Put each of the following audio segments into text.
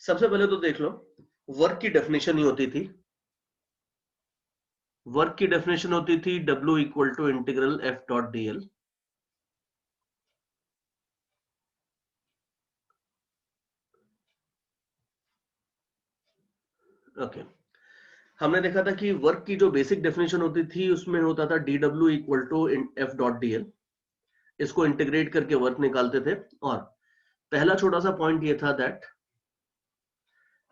सबसे पहले तो देख लो, वर्क की डेफिनेशन ही होती थी, वर्क की डेफिनेशन होती थी W equal to integral F dot dl। Okay, हमने देखा था कि वर्क की जो बेसिक डेफिनेशन होती थी उसमें होता था dW equal to F dot dl। इसको इंटीग्रेट करके वर्क निकालते थे। और पहला छोटा सा पॉइंट ये था that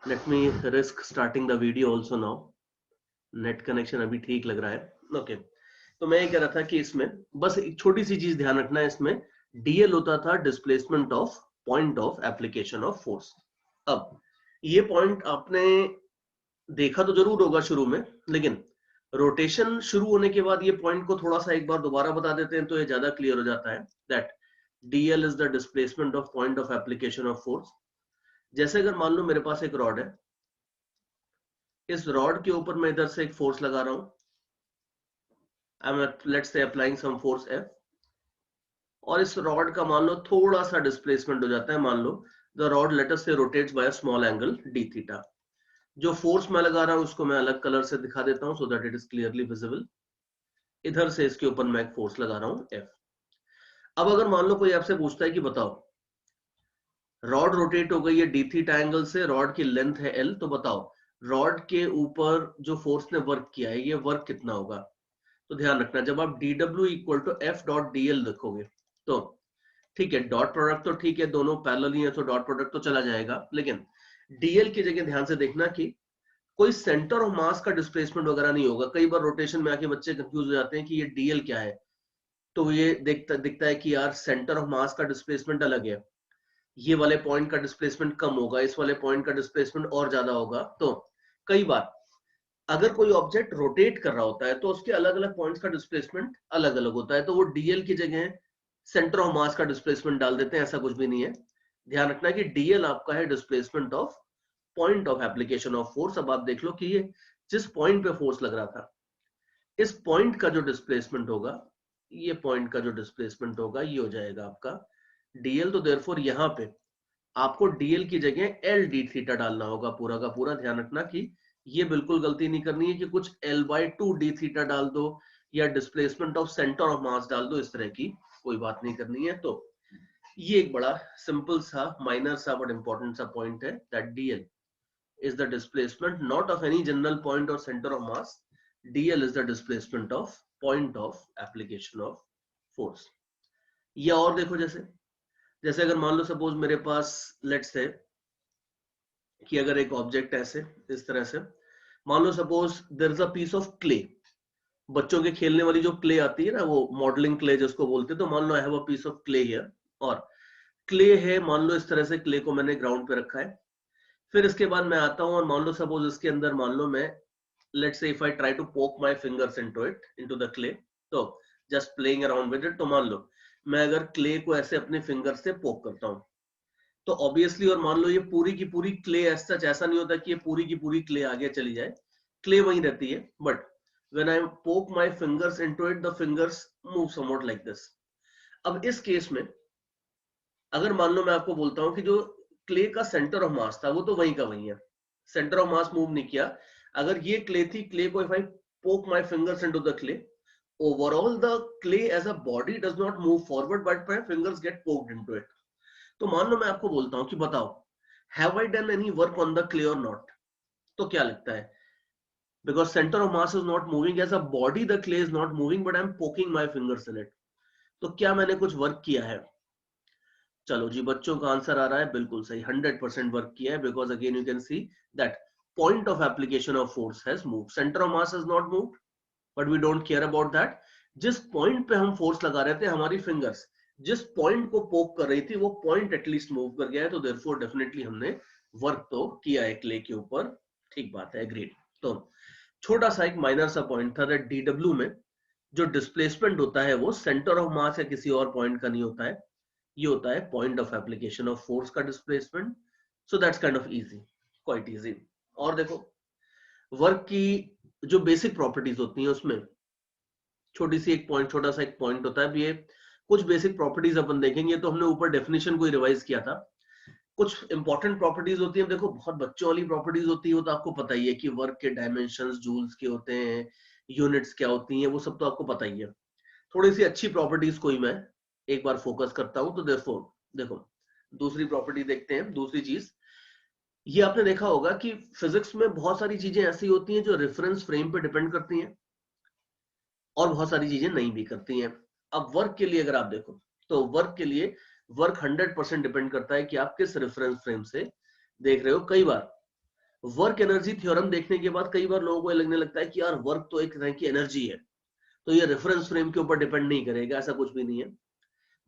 let me risk starting the video also now. Net connection अभी ठीक लग रहा है। ओके, तो मैं ये कह रहा था कि इसमें बस एक छोटी सी चीज ध्यान रखना है, इसमें डीएल होता था displacement of point of application of force. अब ये पॉइंट आपने देखा तो जरूर होगा शुरू में, लेकिन रोटेशन शुरू होने के बाद ये पॉइंट को थोड़ा सा एक बार दोबारा बता देते हैं तो ये ज्यादा क्लियर हो जाता है that DL is the displacement of point of application of force. जैसे अगर मान लो मेरे पास एक रॉड है, इस रॉड के ऊपर मैं इधर से एक फोर्स लगा रहा हूं, let's say applying some force F, और इस रॉड का मान लो थोड़ा सा डिस्प्लेसमेंट हो जाता है, मान लो the rod let us say rotates by a small angle d theta. जो फोर्स मैं लगा रहा हूं उसको मैं अलग कलर से दिखा देता हूं so that it is clearly visible. इधर से इसके ऊपर मैं एक फोर्स लगा रहा हूं F। अब अगर मान लो कोई आपसे पूछता है कि बताओ रॉड रोटेट हो गई है d थीटा एंगल से, रॉड की लेंथ है L, तो बताओ रॉड के ऊपर जो फोर्स ने वर्क किया है ये वर्क कितना होगा। तो ध्यान रखना, जब आप dw equal to F dot dl लिखोगे तो ठीक है, डॉट प्रोडक्ट तो ठीक है, दोनों पैरेलल ही है तो डॉट प्रोडक्ट तो चला जाएगा, लेकिन dl की जगह ध्यान से देखना कि कोई सेंटर ऑफ मास का डिस्प्लेसमेंट वगैरह नहीं होगा। कई बार रोटेशन में आके बच्चे कंफ्यूज हो जाते हैं कि ये dl क्या है, तो ये दिखता है कि यार सेंटर ऑफ मास का डिस्प्लेसमेंट अलग है, ये वाले पॉइंट का डिस्प्लेसमेंट कम होगा, इस वाले पॉइंट का डिस्प्लेसमेंट और ज्यादा होगा। तो कई बार अगर कोई ऑब्जेक्ट रोटेट कर रहा होता है तो उसके अलग अलग पॉइंट्स का डिस्प्लेसमेंट अलग अलग होता है, तो वो डीएल की जगह सेंटर ऑफ मास का डिस्प्लेसमेंट डाल देते हैं, ऐसा कुछ भी नहीं है। ध्यान रखना कि डीएल आपका है displacement of point of application of force. अब आप देख लो कि ये जिस पॉइंट पे फोर्स लग रहा था, इस पॉइंट का जो डिस्प्लेसमेंट होगा, ये पॉइंट का जो डिस्प्लेसमेंट होगा ये हो जाएगा आपका डीएल। तो देयरफॉर यहाँ पे आपको डीएल की जगह एल डी थीटा डालना होगा पूरा का पूरा। ध्यान रखना कि ये बिल्कुल गलती नहीं करनी है कि कुछ L by two D theta डाल दो या डिस्प्लेसमेंट ऑफ सेंटर ऑफ मास डाल दो, इस तरह की कोई बात नहीं करनी है। तो ये एक बड़ा सिंपल सा माइनर सा बट इंपॉर्टेंट सा पॉइंट है that DL is the displacement not of any general point or center of mass. dl is the displacement of point of application of force। या और देखो, जैसे जैसे अगर मान लो सपोज मेरे पास लेट्स से कि अगर एक ऑब्जेक्ट ऐसे इस तरह से, मान लो suppose there is a piece of clay, बच्चों के खेलने वाली जो क्ले आती है ना, वो मॉडलिंग क्ले जिसको बोलते हैं, तो मान लो I have a piece of clay here, और क्ले है मान लो इस तरह से, क्ले को मैंने ग्राउंड पे रखा है। फिर इसके बाद मैं आता हूं और मान लो सपोज इसके अंदर मान लो मैं let's say if I try to poke my fingers into the clay, तो just playing around with it, तो मान लो मैं अगर क्ले को ऐसे अपने फिंगर से पोक करता हूं तो ऑब्वियसली, और मान लो ये पूरी की पूरी क्ले ऐसा नहीं होता कि ये पूरी की पूरी क्ले आगे चली जाए, क्ले वहीं रहती है, but when I poke my fingers into it, the fingers move somewhat like this। अब इस केस में अगर मान लो मैं आपको बोलता हूं कि जो क्ले का सेंटर ऑफ मास था वो तो वहीं का वहीं है, सेंटर ऑफ मास मूव नहीं किया। अगर ये क्ले थी, क्ले को if I poke my fingers into the clay, overall the clay as a body does not move forward but my fingers get poked into it। तो मान लो मैं आपको बोलता हूं कि बताओ have I done any work on the clay or not, तो क्या लगता है, because center of mass is not moving, as a body the clay is not moving but I'm poking my fingers in it, तो क्या मैंने कुछ work किया है। चलो जी, बच्चों का आंसर आ रहा है बिल्कुल सही, 100% वर्क किया है, because again you can see that point of application of force has moved, center of mass has not moved, but we don't care about that। जिस पॉइंट पे हम फोर्स लगा रहे थे, हमारी फिंगर्स जिस पॉइंट को पोक कर रही थी वो पॉइंट एटलीस्ट मूव कर गया है, तो देयरफॉर डेफिनेटली हमने वर्क तो किया है क्ले के ऊपर, ठीक बात है, एग्रीड। तो छोटा सा एक माइनर सा पॉइंट था दैट डीडब्ल्यू में जो डिस्प्लेसमेंट होता है वो सेंटर ऑफ मास या किसी और पॉइंट का नहीं होता है, ये होता है point of application of force का displacement. So that's kind of easy, quite easy. और देखो वर्क की जो बेसिक प्रॉपर्टीज होती हैं उसमें छोटा सा एक पॉइंट होता है। अब ये कुछ बेसिक प्रॉपर्टीज अपन देखेंगे, तो हमने ऊपर डेफिनेशन को रिवाइज किया था कुछ इंपॉर्टेंट प्रॉपर्टीज होती है, देखो बहुत बच्चों वाली प्रॉपर्टीज होती है, वो तो आपको पता ही है कि वर्क के डायमेंशंस जूल्स के होते हैं, यूनिट्स क्या होती हैं, वो सब तो आपको पता ही है। थोड़ी सी अच्छी प्रॉपर्टीज कोई मैं एक बार फोकस करता हूं। तो देखो दूसरी प्रॉपर्टी देखते हैं। दूसरी चीज ये आपने देखा होगा कि फिजिक्स में बहुत सारी चीजें ऐसी होती हैं जो रेफरेंस फ्रेम पे डिपेंड करती हैं और बहुत सारी चीजें नहीं भी करती हैं। अब वर्क के लिए अगर आप देखो तो वर्क के लिए वर्क 100% डिपेंड करता है कि आप किस रेफरेंस फ्रेम से देख रहे हो। कई बार वर्क एनर्जी थ्योरम देखने के बाद कई बार लोगों को लगने लगता है कि यार वर्क तो एक तरह की एनर्जी है, तो ये रेफरेंस फ्रेम के ऊपर डिपेंड नहीं करेगा। ऐसा कुछ भी नहीं है।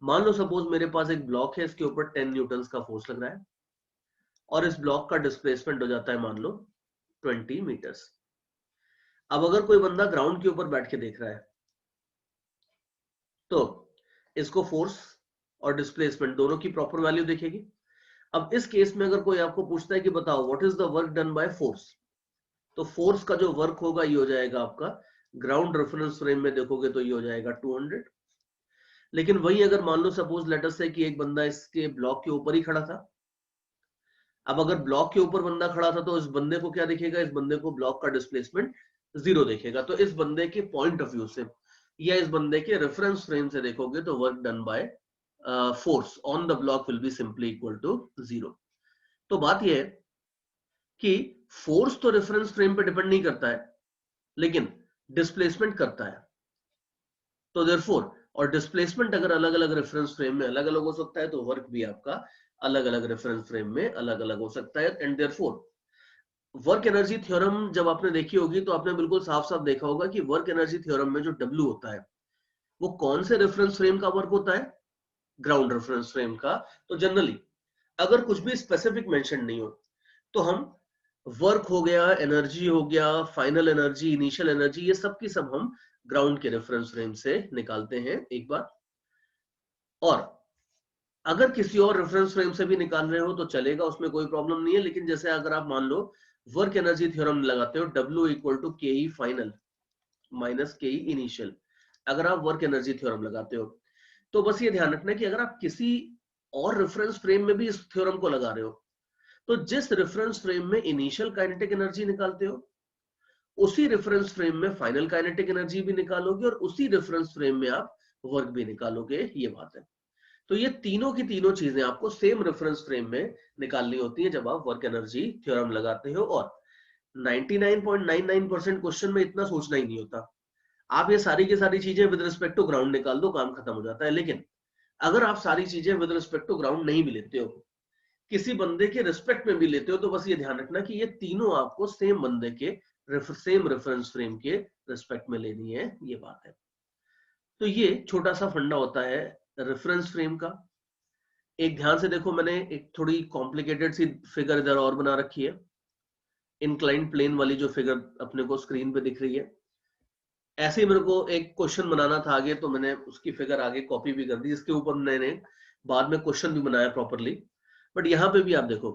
मान लो सपोज मेरे पास एक ब्लॉक है, इसके ऊपर 10 न्यूटन का फोर्स लग रहा है और इस ब्लॉक का डिस्प्लेसमेंट हो जाता है मान लो 20 मीटर्स। अब अगर कोई बंदा ग्राउंड के ऊपर बैठ के देख रहा है तो इसको फोर्स और डिस्प्लेसमेंट दोनों की प्रॉपर वैल्यू देखेगी। अब इस केस में अगर कोई आपको पूछता है कि बताओ what is the work done by force, तो फोर्स का जो वर्क होगा ये हो जाएगा आपका, ग्राउंड रेफरेंस फ्रेम में देखोगे तो ये हो जाएगा 200। लेकिन वही अगर मान लो सपोज लेटर से कि एक बंदा इसके ब्लॉक के ऊपर ही खड़ा था। अब अगर ब्लॉक के ऊपर बंदा खड़ा था तो इस बंदे को क्या दिखेगा, इस बंदे को ब्लॉक का डिस्प्लेसमेंट 0 दिखेगा। तो इस बंदे के पॉइंट ऑफ व्यू से या इस बंदे के रेफरेंस फ्रेम से देखोगे तो work done by force on the block will be simply equal to 0। तो बात यह है कि फोर्स तो रेफरेंस फ्रेम पे डिपेंड नहीं करता है लेकिन डिस्प्लेसमेंट करता है। तो देयरफॉर और डिस्प्लेसमेंट अगर अलग अलग रेफरेंस फ्रेम में अलग अलग हो सकता है तो वर्क भी आपका अलग अलग रेफरेंस फ्रेम में अलग अलग हो सकता है। And therefore work energy theorem जब आपने देखी होगी तो आपने बिल्कुल साफ साफ देखा होगा कि वर्क एनर्जी थ्योरम में जो W होता है वो कौन से रेफरेंस फ्रेम का वर्क होता है, ग्राउंड रेफरेंस फ्रेम का। तो जनरली अगर कुछ भी स्पेसिफिक मेंशन नहीं हो तो हम वर्क हो गया, एनर्जी हो गया, फाइनल एनर्जी, इनिशियल एनर्जी, ये सब की सब हम ग्राउंड के रेफरेंस फ्रेम से निकालते हैं एक बार। और अगर किसी और रेफरेंस फ्रेम से भी निकाल रहे हो तो चलेगा, उसमें कोई प्रॉब्लम नहीं है। लेकिन जैसे अगर आप मान लो वर्क एनर्जी थ्योरम लगाते हो W इक्वल टू के ई फाइनल माइनस के ई इनिशियल, अगर आप वर्क एनर्जी थ्योरम लगाते हो तो बस ये ध्यान रखना कि अगर आप किसी और रेफरेंस फ्रेम में भी इस थ्योरम को लगा रहे हो तो जिस रेफरेंस फ्रेम में इनिशियल काइनेटिक एनर्जी निकालते हो उसी रेफरेंस फ्रेम में फाइनल काइनेटिक एनर्जी भी निकालोगे और उसी रेफरेंस फ्रेम में आप वर्क भी निकालोगे। ये बात है। तो ये तीनों की तीनों चीजें आपको सेम रेफरेंस फ्रेम में निकालनी होती है जब आप वर्क एनर्जी थ्योरम लगाते हो। और 99.99% क्वेश्चन में इतना सोचना ही नहीं होता। आप ये सारी की सारी चीजें विद रिस्पेक्ट टू ग्राउंड निकाल दो, काम खत्म हो जाता है। लेकिन अगर आप सारी चीजें विद रिस्पेक्ट टू ग्राउंड नहीं भी लेते हो, किसी बंदे के रिस्पेक्ट में भी लेते हो, तो बस ये ध्यान रखना कि ये तीनों आपको सेम बंदे के सेम रेफरेंस फ्रेम के रिस्पेक्ट में लेनी है। ये बात है। तो ये छोटा सा फंडा होता है रेफरेंस फ्रेम का। एक ध्यान से देखो, मैंने एक थोड़ी कॉम्प्लिकेटेड सी फिगर इधर और बना रखी है। इंक्लाइंड प्लेन वाली जो फिगर अपने को स्क्रीन पे दिख रही है, ऐसे ही मेरे को एक क्वेश्चन बनाना था आगे, तो मैंने उसकी फिगर आगे कॉपी भी कर दी। इसके ऊपर मैंने बाद में क्वेश्चन भी बनाया प्रॉपरली। बट यहाँ पे भी आप देखो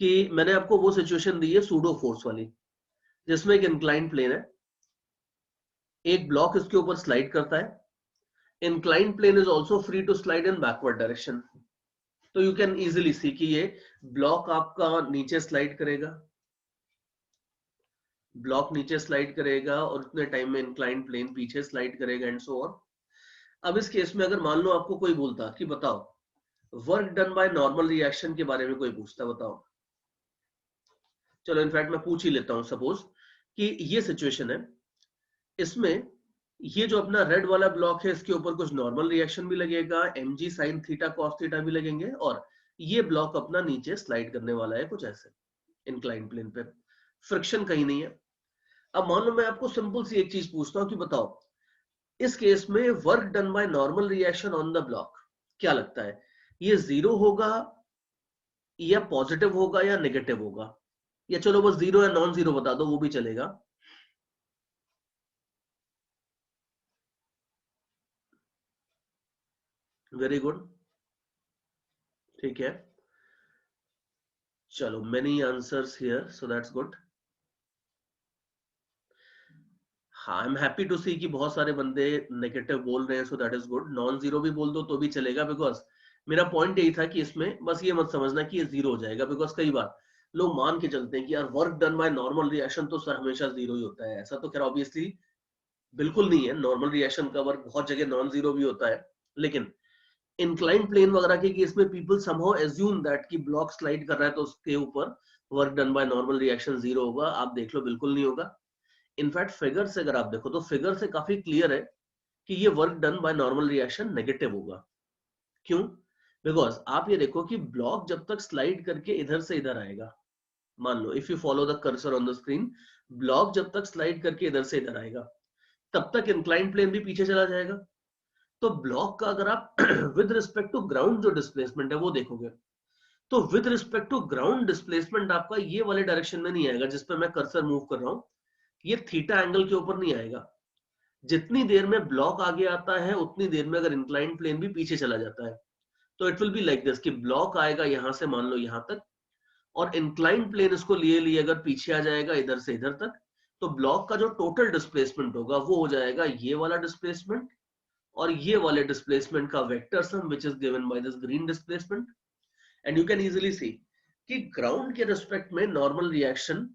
कि मैंने आपको वो सिचुएशन दी है सूडो फोर्स वाली, जिसमें एक इंक्लाइंड प्लेन है, एक ब्लॉक इसके ऊपर स्लाइड करता है। Inclined plane is also free to slide in backward direction. तो यू कैन इजिली सी कि ये ब्लॉक आपका नीचे स्लाइड करेगा, ब्लॉक नीचे स्लाइड करेगा और उतने टाइम में इंक्लाइंड प्लेन पीछे स्लाइड करेगा एंड सो ऑन। अब इस केस में अगर मान लो आपको कोई बोलता कि बताओ work done by normal reaction के बारे में कोई पूछता, बताओ। चलो इनफैक्ट मैं पूछ ही लेता हूं। सपोज कि ये सिचुएशन है, इसमें ये जो अपना रेड वाला ब्लॉक है इसके ऊपर कुछ नॉर्मल रिएक्शन भी लगेगा, mg sin theta cos theta भी लगेंगे, और ये ब्लॉक अपना नीचे स्लाइड करने वाला है कुछ ऐसे इंक्लाइंड प्लेन पे। फ्रिक्शन कहीं नहीं है। अब मान लो मैं आपको सिंपल सी एक चीज पूछता हूं कि बताओ इस केस में work done by normal reaction on the block क्या लगता है, ये 0 होगा या पॉजिटिव होगा या नेगेटिव होगा, या चलो बस 0 या नॉन 0 बता दो, वो भी चलेगा। वेरी गुड, ठीक है। चलो many answers here, so that's good. हाँ, आई एम हैप्पी टू सी कि बहुत सारे बंदे नेगेटिव बोल रहे हैं, so that is good. Non zero भी बोल दो तो भी चलेगा, बिकॉज मेरा पॉइंट यही था कि इसमें बस ये मत समझना कि ये जीरो हो जाएगा, बिकॉज कई बार लोग मान के चलते हैं कि यार work done by normal reaction तो सर हमेशा जीरो ही होता है। ऐसा तो खैर ऑब्वियसली बिल्कुल नहीं है, नॉर्मल रिएक्शन का वर्क बहुत जगह नॉन जीरो भी होता है, लेकिन इंक्लाइन प्लेन वगैरह के केस में पीपल समहाउ एज्यूम दैट कि ब्लॉक स्लाइड कर रहा है तो उसके ऊपर work done by normal reaction zero होगा। आप देख लो, बिल्कुल नहीं होगा। इनफैक्ट फिगर से अगर आप देखो तो फिगर से काफी क्लियर है कि ये work done by normal reaction negative होगा। क्यों? बिकॉज आप ये देखो कि ब्लॉक जब तक स्लाइड करके इधर से इधर आएगा, मान लो if you follow the cursor on the screen, block जब तक स्लाइड करके इधर से इधर आएगा तब तक इंक्लाइन प्लेन भी पीछे चला जाएगा। तो ब्लॉक का अगर आप विद रिस्पेक्ट टू ग्राउंड जो डिस्प्लेसमेंट है वो देखोगे, तो with respect to ground displacement आपका ये वाले डायरेक्शन में नहीं आएगा जिस पे मैं कर्सर मूव कर रहा हूं, ये थीटा एंगल के ऊपर नहीं आएगा। जितनी देर में ब्लॉक आगे आता है उतनी देर में अगर इंक्लाइन प्लेन भी पीछे चला जाता है, तो it will be like this कि ब्लॉक आएगा यहां से मान लो यहां तक, और इंक्लाइन प्लेन इसको लिए लिए अगर पीछे आ जाएगा इधर से इधर तक, तो ब्लॉक का जो टोटल डिस्प्लेसमेंट होगा वो हो जाएगा ये वाला डिस्प्लेसमेंट और ये वाले डिस्प्लेसमेंट का vector sum which is given by this green displacement. And you can easily सी कि ग्राउंड के रिस्पेक्ट में नॉर्मल रिएक्शन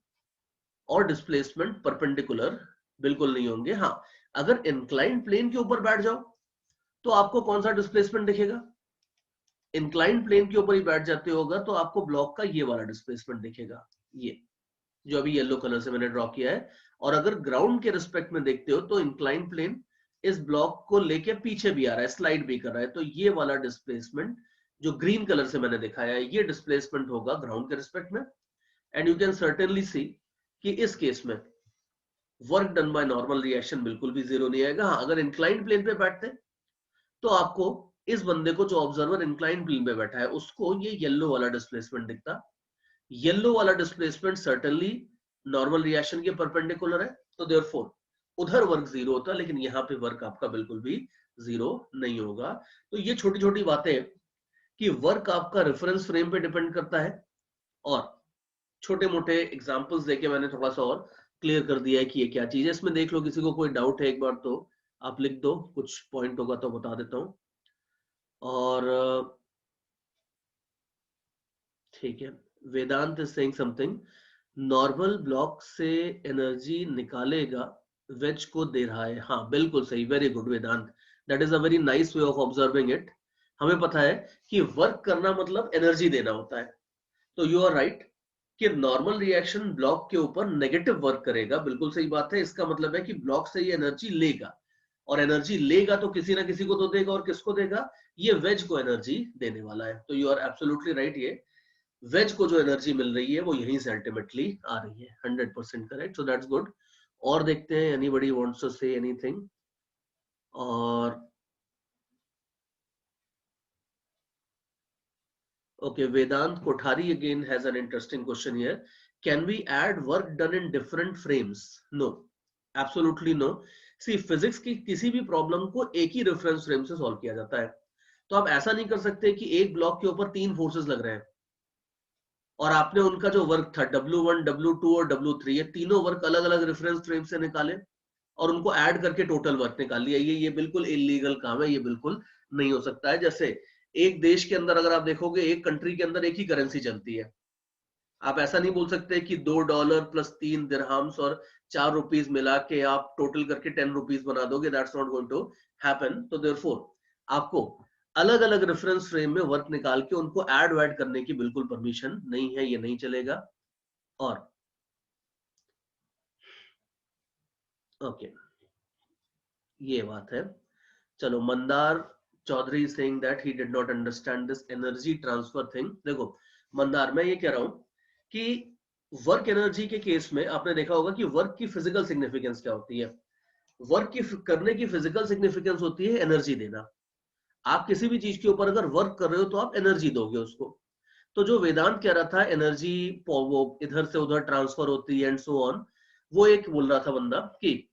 और डिस्प्लेसमेंट परपेंडिकुलर बिल्कुल नहीं होंगे। हाँ, अगर इंक्लाइन प्लेन के ऊपर बैठ जाओ तो आपको कौन सा डिस्प्लेसमेंट दिखेगा? इंक्लाइन प्लेन के ऊपर ही बैठ जाते होगा तो आपको ब्लॉक का ये वाला डिस्प्लेसमेंट दिखेगा, ये जो अभी येलो कलर से मैंने ड्रॉ किया है। और अगर ग्राउंड के रिस्पेक्ट में देखते हो तो इंक्लाइन प्लेन इस ब्लॉक को लेके पीछे भी आ रहा है, स्लाइड भी कर रहा है, तो ये वाला डिस्प्लेसमेंट जो ग्रीन कलर से मैंने दिखाया है ये डिस्प्लेसमेंट होगा ग्राउंड के रिस्पेक्ट में। एंड यू कैन सर्टेनली सी कि इस केस में work done by normal reaction बिल्कुल भी जीरो नहीं आएगा। हाँ, अगर इंक्लाइन प्लेन पे बैठते तो आपको इस बंदे को जो ऑब्जर्वर इंक्लाइन प्लेन पे बैठा है उसको ये येलो वाला डिस्प्लेसमेंट दिखता। येलो वाला डिस्प्लेसमेंट सर्टेनली नॉर्मल रिएक्शन के परपेंडिकुलर है, तो देयरफॉर उधर वर्क जीरो होता है, लेकिन यहाँ पे वर्क आपका बिल्कुल भी जीरो नहीं होगा। तो ये छोटी छोटी बातें कि वर्क आपका रेफरेंस फ्रेम पे डिपेंड करता है, और छोटे मोटे एग्जांपल्स देके मैंने थोड़ा सा और क्लियर कर दिया है कि ये क्या चीज है। इसमें देख लो, किसी को कोई डाउट है एक बार तो आप लिख दो, कुछ पॉइंट होगा तो बता देता हूं। और ठीक है, Vedant is saying something, normal block से एनर्जी निकालेगा वेज को दे रहा है। हाँ बिल्कुल सही, very good Vedant, that is a very nice way of observing it. हमें पता है कि वर्क करना मतलब एनर्जी देना होता है, तो यू आर राइट कि नॉर्मल रिएक्शन ब्लॉक के ऊपर नेगेटिव वर्क करेगा, बिल्कुल सही बात है। इसका मतलब है कि ब्लॉक से ये एनर्जी लेगा, और एनर्जी लेगा तो किसी ना किसी को तो देगा, और किसको देगा? ये वेज को एनर्जी देने वाला है। तो यू आर एब्सोल्युटली राइट, ये वेज को जो एनर्जी मिल रही है वो यहीं से अल्टीमेटली आ रही है। 100% करेक्ट, सो दैट्स गुड। और देखते हैं, anybody wants to say anything? और okay, Vedant Kothari again has an interesting question here. Can we add work done in different frames? No, absolutely no. See, physics की किसी भी problem को एक ही reference frame से सॉल्व किया जाता है। तो आप ऐसा नहीं कर सकते कि एक ब्लॉक के ऊपर 3 फोर्सेस लग रहे हैं और आपने उनका जो वर्क था W1, W2 और W3, ये तीनों वर्क अलग अलग रेफरेंस फ्रेम से निकाले और उनको ऐड करके टोटल वर्क निकाल लिया। ये बिल्कुल इलीगल काम है, ये बिल्कुल नहीं हो सकता है। जैसे एक देश के अंदर अगर आप देखोगे, एक कंट्री के अंदर एक ही करेंसी चलती है, आप ऐसा नहीं बोल सकते कि $2 प्लस 3 दिरहम्स और 4 रुपीस मिला के आप टोटल करके 10 रुपीस बना दोगे, that's not going to happen. तो देयरफॉर आपको अलग अलग रेफरेंस फ्रेम में वर्क निकाल के उनको ऐड करने की बिल्कुल परमिशन नहीं है, ये नहीं चलेगा। और ओके, ये बात है। चलो, Mandar Chaudhary saying that he did not understand this energy transfer thing. देखो मंदार, मैं ये कह रहा हूं कि वर्क एनर्जी के केस में आपने देखा होगा कि वर्क की फिजिकल सिग्निफिकेंस क्या होती है। वर्क की करने की फिजिकल सिग्निफिकेंस होती है एनर्जी देना। आप किसी भी चीज के ऊपर अगर वर्क कर रहे हो तो आप एनर्जी दोगे उसको। तो जो वेदांत कह रहा था एनर्जी वो इधर से उधर ट्रांसफर होती है एंड सो ऑन, वो एक बोल रहा था बंदा कि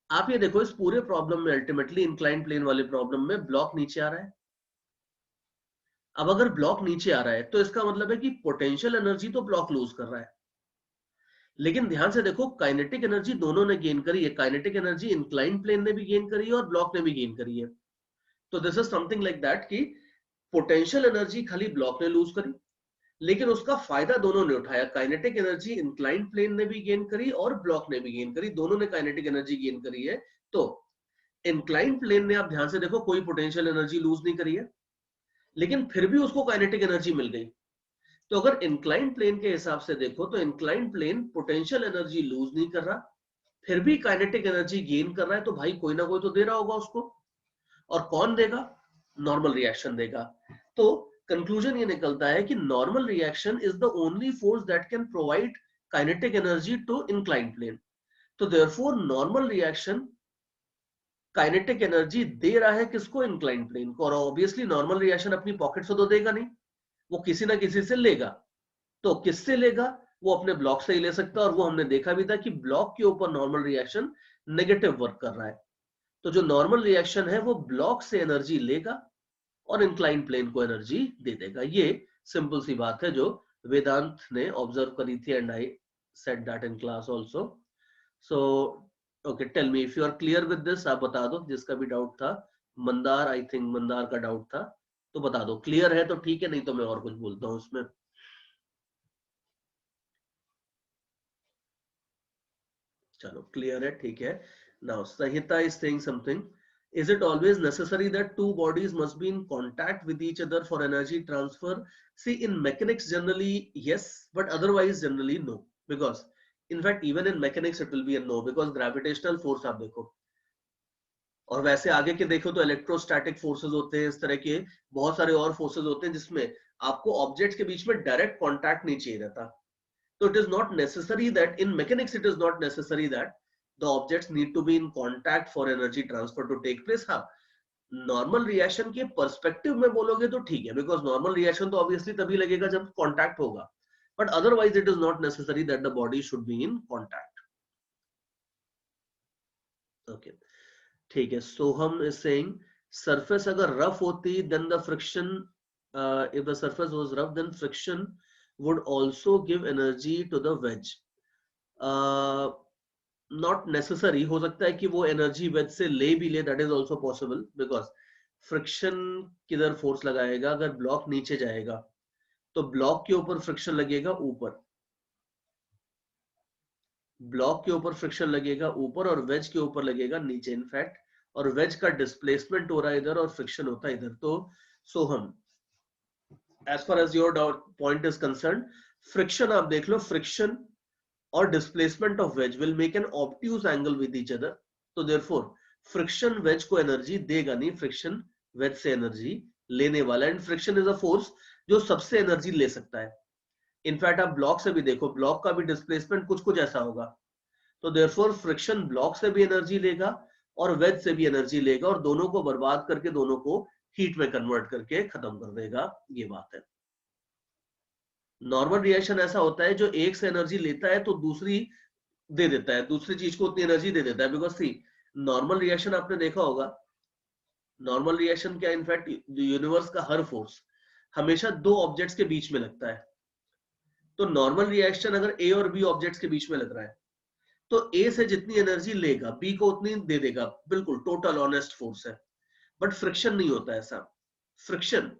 आप ये देखो, इस पूरे प्रॉब्लम में अल्टीमेटली इंक्लाइन प्लेन वाले प्रॉब्लम में ब्लॉक नीचे आ रहा है। अब अगर ब्लॉक नीचे आ रहा है तो इसका मतलब है कि पोटेंशियल एनर्जी तो ब्लॉक लूज कर रहा है, लेकिन ध्यान से देखो काइनेटिक एनर्जी दोनों ने गेन करी है। काइनेटिक एनर्जी इंक्लाइन प्लेन ने भी गेन करी है और ब्लॉक ने भी गेन करी है। तो this is something like that कि पोटेंशियल एनर्जी खाली ब्लॉक ने लूज करी, लेकिन उसका फायदा दोनों ने उठाया। काइनेटिक एनर्जी इंक्लाइंड प्लेन ने भी गेन करी और ब्लॉक ने भी गेन करी, दोनों ने काइनेटिक एनर्जी गेन करी है। तो इंक्लाइंड प्लेन ने, आप ध्यान से देखो, कोई पोटेंशियल एनर्जी लूज नहीं करी है, लेकिन फिर भी उसको काइनेटिक एनर्जी मिल गई। तो अगर इंक्लाइंड प्लेन के हिसाब से देखो तो inclined plane potential energy lose नहीं कर रहा, फिर भी काइनेटिक एनर्जी गेन कर रहा है, तो भाई कोई ना कोई तो दे रहा होगा उसको। और कौन देगा? नॉर्मल रिएक्शन देगा। तो कंक्लूजन ये निकलता है कि normal reaction is the only force that can provide kinetic energy to inclined plane. तो therefore normal reaction kinetic energy दे रहा है किसको? इंक्लाइंड प्लेन को। और ऑब्वियसली नॉर्मल रिएक्शन अपनी पॉकेट से तो देगा नहीं, वो किसी ना किसी से लेगा। तो किससे लेगा? वो अपने ब्लॉक से ही ले सकता है, और वो हमने देखा भी था कि ब्लॉक के ऊपर नॉर्मल रिएक्शन नेगेटिव वर्क कर रहा है। तो जो नॉर्मल रिएक्शन है वो ब्लॉक से एनर्जी लेगा और इंक्लाइंड प्लेन को एनर्जी दे देगा। ये सिंपल सी बात है जो वेदांत ने ऑब्जर्व करी थी, and I said that in class also. So okay, tell me if you are clear with this. आप बता दो जिसका भी डाउट था। मंदार, आई थिंक मंदार का डाउट था, तो बता दो। क्लियर है तो ठीक है, नहीं तो मैं और कुछ बोलता हूं उसमें। चलो क्लियर है, ठीक है। Now Samhita is saying something. Is it always necessary that two bodies must be in contact with each other for energy transfer? See, in mechanics generally yes, but otherwise generally no. Because in fact even in mechanics it will be a no, because gravitational force आप देखो, और वैसे आगे के देखो तो electrostatic forces होते हैं, इस तरह के बहुत सारे और फोर्सेस होते हैं जिसमें आपको ऑब्जेक्ट्स के बीच में डायरेक्ट कॉन्टैक्ट नहीं चाहिए रहता। So it is not necessary that in mechanics it is not necessary that the objects need to be in contact for energy transfer to take place. हाँ, नॉर्मल रिएक्शन के perspective में बोलोगे तो ठीक है, बिकॉज नॉर्मल रिएक्शन तो obviously तभी लगेगा जब कॉन्टैक्ट होगा, but otherwise it is not necessary that the body should be in contact. Okay, ठीक है। सोहम इज सेइंग सरफेस अगर रफ होती then the friction, if the surface was rough then friction would also give energy to the wedge. Not necessary, हो सकता है कि वो energy veg से ले भी ले, that is also possible, because friction किधर फोर्स लगाएगा? अगर ब्लॉक नीचे जाएगा तो ब्लॉक के ऊपर फ्रिक्शन लगेगा ऊपर, ब्लॉक के ऊपर फ्रिक्शन लगेगा ऊपर, और वेज के ऊपर लगेगा नीचे इनफैक्ट, और वेज का डिस्प्लेसमेंट हो रहा है इधर और फ्रिक्शन होता है इधर। तो सो हम, as far as your doubt point is concerned, friction आप देख लो, friction और displacement of wedge will make an obtuse angle with each other. तो therefore friction wedge को एनर्जी देगा नहीं, friction wedge से एनर्जी लेने वाला है, and friction is a force जो सबसे एनर्जी ले सकता है। इनफैक्ट आप ब्लॉक से भी देखो, ब्लॉक का भी डिस्प्लेसमेंट कुछ कुछ ऐसा होगा। तो therefore friction ब्लॉक से भी एनर्जी लेगा और वेज से भी एनर्जी लेगा, और दोनों को बर्बाद करके दोनों को हीट में कन्वर्ट करके खत्म कर देगा। ये बात है। नॉर्मल रिएक्शन ऐसा होता है जो एक से एनर्जी लेता है तो दूसरी दे देता है, दूसरी चीज को उतनी एनर्जी दे देता है। बिकॉज सी, नॉर्मल रिएक्शन आपने देखा होगा, नॉर्मल रिएक्शन क्या, इनफैक्ट यूनिवर्स का हर फोर्स हमेशा दो ऑब्जेक्ट्स के बीच में लगता है। तो नॉर्मल रिएक्शन अगर ए और बी ऑब्जेक्ट्स के बीच में लग रहा है तो ए से जितनी एनर्जी लेगा बी को उतनी दे देगा, बिल्कुल टोटल ऑनेस्ट फोर्स है। बट फ्रिक्शन नहीं होता ऐसा। फ्रिक्शन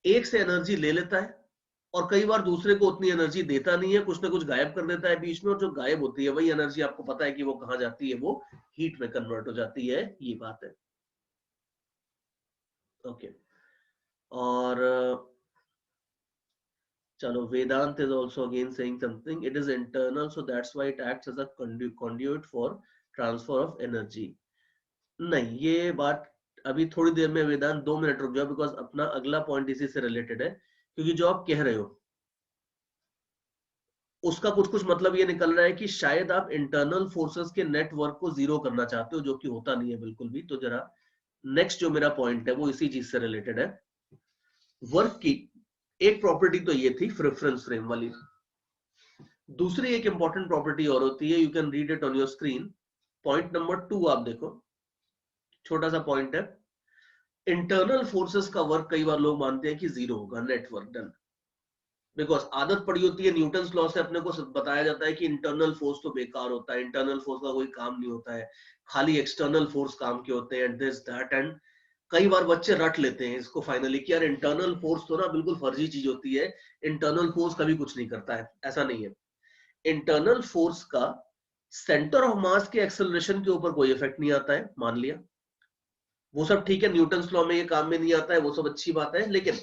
एक से एनर्जी ले लेता है और कई बार दूसरे को उतनी एनर्जी देता नहीं है, कुछ ना कुछ गायब कर देता है बीच में, और जो गायब होती है वही एनर्जी आपको पता है कि वो कहां जाती है, वो हीट में कन्वर्ट हो जाती है। ये बात है। ओके, और चलो, वेदांत is also again saying something. It is internal, so that's why it acts as a conduit for transfer of energy. नहीं, ये बात अभी थोड़ी देर में, वेदांत 2 मिनट रुक जाओ, बिकॉज अपना अगला पॉइंट इसी से रिलेटेड है। क्योंकि जो आप कह रहे हो उसका कुछ कुछ मतलब ये निकल रहा है कि शायद आप इंटरनल फोर्सेस के नेटवर्क को जीरो करना चाहते हो, जो कि होता नहीं है बिल्कुल भी। तो जरा नेक्स्ट जो मेरा पॉइंट है वो इसी चीज से रिलेटेड है। वर्क की एक प्रॉपर्टी तो ये थी रेफरेंस फ्रेम वाली। दूसरी एक इंपॉर्टेंट प्रॉपर्टी और होती है, you can read it on your screen. Point number 2 आप देखो, छोटा सा पॉइंट है। इंटरनल फोर्सेस का वर्क कई बार लोग मानते हैं कि जीरो होगा, नेटवर्क डन, बिकॉज आदत पड़ी होती है, न्यूटन्स लॉ से अपने को बताया जाता है कि इंटरनल फोर्स तो बेकार होता है, इंटरनल फोर्स का कोई काम नहीं होता है, खाली एक्सटर्नल फोर्स काम के होते हैं, दिस दैट। एंड कई बार बच्चे रट लेते हैं इसको फाइनली कि यार इंटरनल फोर्स तो ना बिल्कुल फर्जी चीज होती है, इंटरनल फोर्स कभी कुछ नहीं करता है। ऐसा नहीं है। इंटरनल फोर्स का सेंटर ऑफ मास के एक्सेलरेशन के ऊपर कोई इफेक्ट नहीं आता है, मान लिया। वो सब ठीक है, न्यूटन लॉ में ये काम में नहीं आता है, वो सब अच्छी बात है। लेकिन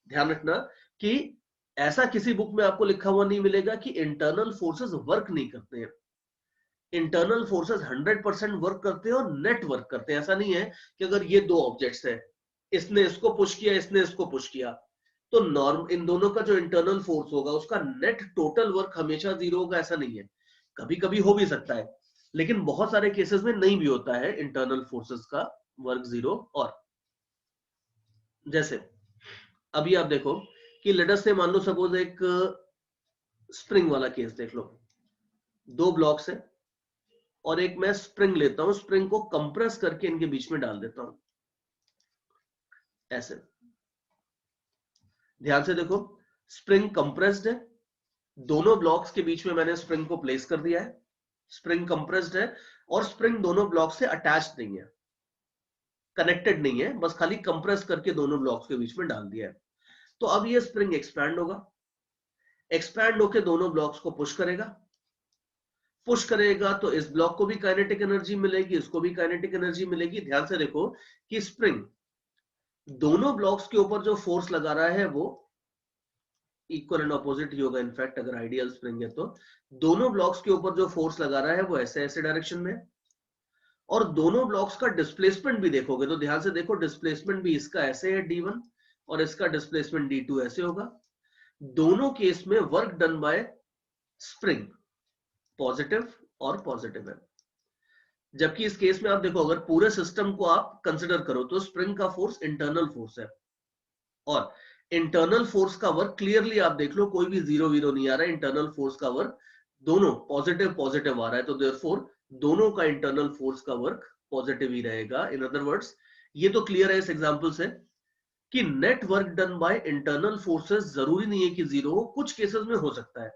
ध्यान रखना कि ऐसा किसी बुक में आपको लिखा हुआ नहीं मिलेगा कि इंटरनल फोर्सेस वर्क नहीं करते हैं। इंटरनल फोर्सेस 100% वर्क करते हैं और नेट वर्क करते हैं। ऐसा नहीं है कि अगर ये दो ऑब्जेक्ट्स हैं, इसने इसको पुश किया, इसने इसको पुश किया, तो नॉर्म इन दोनों का जो इंटरनल फोर्स होगा उसका नेट टोटल वर्क हमेशा जीरो होगा, ऐसा नहीं है। कभी कभी हो भी सकता है, लेकिन बहुत सारे केसेस में नहीं भी होता है इंटरनल फोर्सेस का वर्क जीरो। और जैसे अभी आप देखो कि लेट अस से मान लो सपोज एक स्प्रिंग वाला केस देख लो। दो ब्लॉक्स है और एक मैं स्प्रिंग लेता हूं, स्प्रिंग को कंप्रेस करके इनके बीच में डाल देता हूं, ऐसे। ध्यान से देखो, स्प्रिंग कंप्रेस्ड है, दोनों ब्लॉक्स के बीच में मैंने स्प्रिंग को प्लेस कर दिया है। स्प्रिंग कंप्रेस्ड है और स्प्रिंग दोनों ब्लॉक से अटैच्ड नहीं है, कनेक्टेड नहीं है, बस खाली कंप्रेस करके दोनों ब्लॉक्स के बीच में डाल दिया है। तो अब ये स्प्रिंग एक्सपैंड होगा, एक्सपैंड होकर दोनों ब्लॉक्स को पुश करेगा। पुश करेगा तो इस ब्लॉक को भी काइनेटिक एनर्जी मिलेगी, इसको भी काइनेटिक एनर्जी मिलेगी। ध्यान से देखो कि स्प्रिंग दोनों ब्लॉक्स के ऊपर जो फोर्स लगा रहा है वो इक्वल एंड ऑपोजिट ही होगा। इनफैक्ट अगर आइडियल स्प्रिंग है तो दोनों ब्लॉक्स के ऊपर जो फोर्स लगा रहा है वो ऐसे ऐसे डायरेक्शन में, और दोनों ब्लॉक्स का डिस्प्लेसमेंट भी देखोगे तो ध्यान से देखो, डिस्प्लेसमेंट भी इसका ऐसे है d1 और इसका डिस्प्लेसमेंट d2 ऐसे होगा। दोनों केस में work done bye spring positive और पॉजिटिव है। जबकि इस केस में आप देखो, अगर पूरे सिस्टम को आप कंसिडर करो तो स्प्रिंग का फोर्स इंटरनल फोर्स है, और इंटरनल फोर्स का वर्क क्लियरली आप देख लो, कोई भी जीरो वीरो नहीं आ रहा है। इंटरनल फोर्स का वर्क दोनों पॉजिटिव पॉजिटिव आ रहा है, तो देयरफॉर दोनों का इंटरनल फोर्स का वर्क पॉजिटिव ही रहेगा। इन अदर वर्ड्स, ये तो क्लियर है इस एग्जांपल से कि net work done by internal forces जरूरी नहीं है कि जीरो हो, कुछ केसेस में हो सकता है।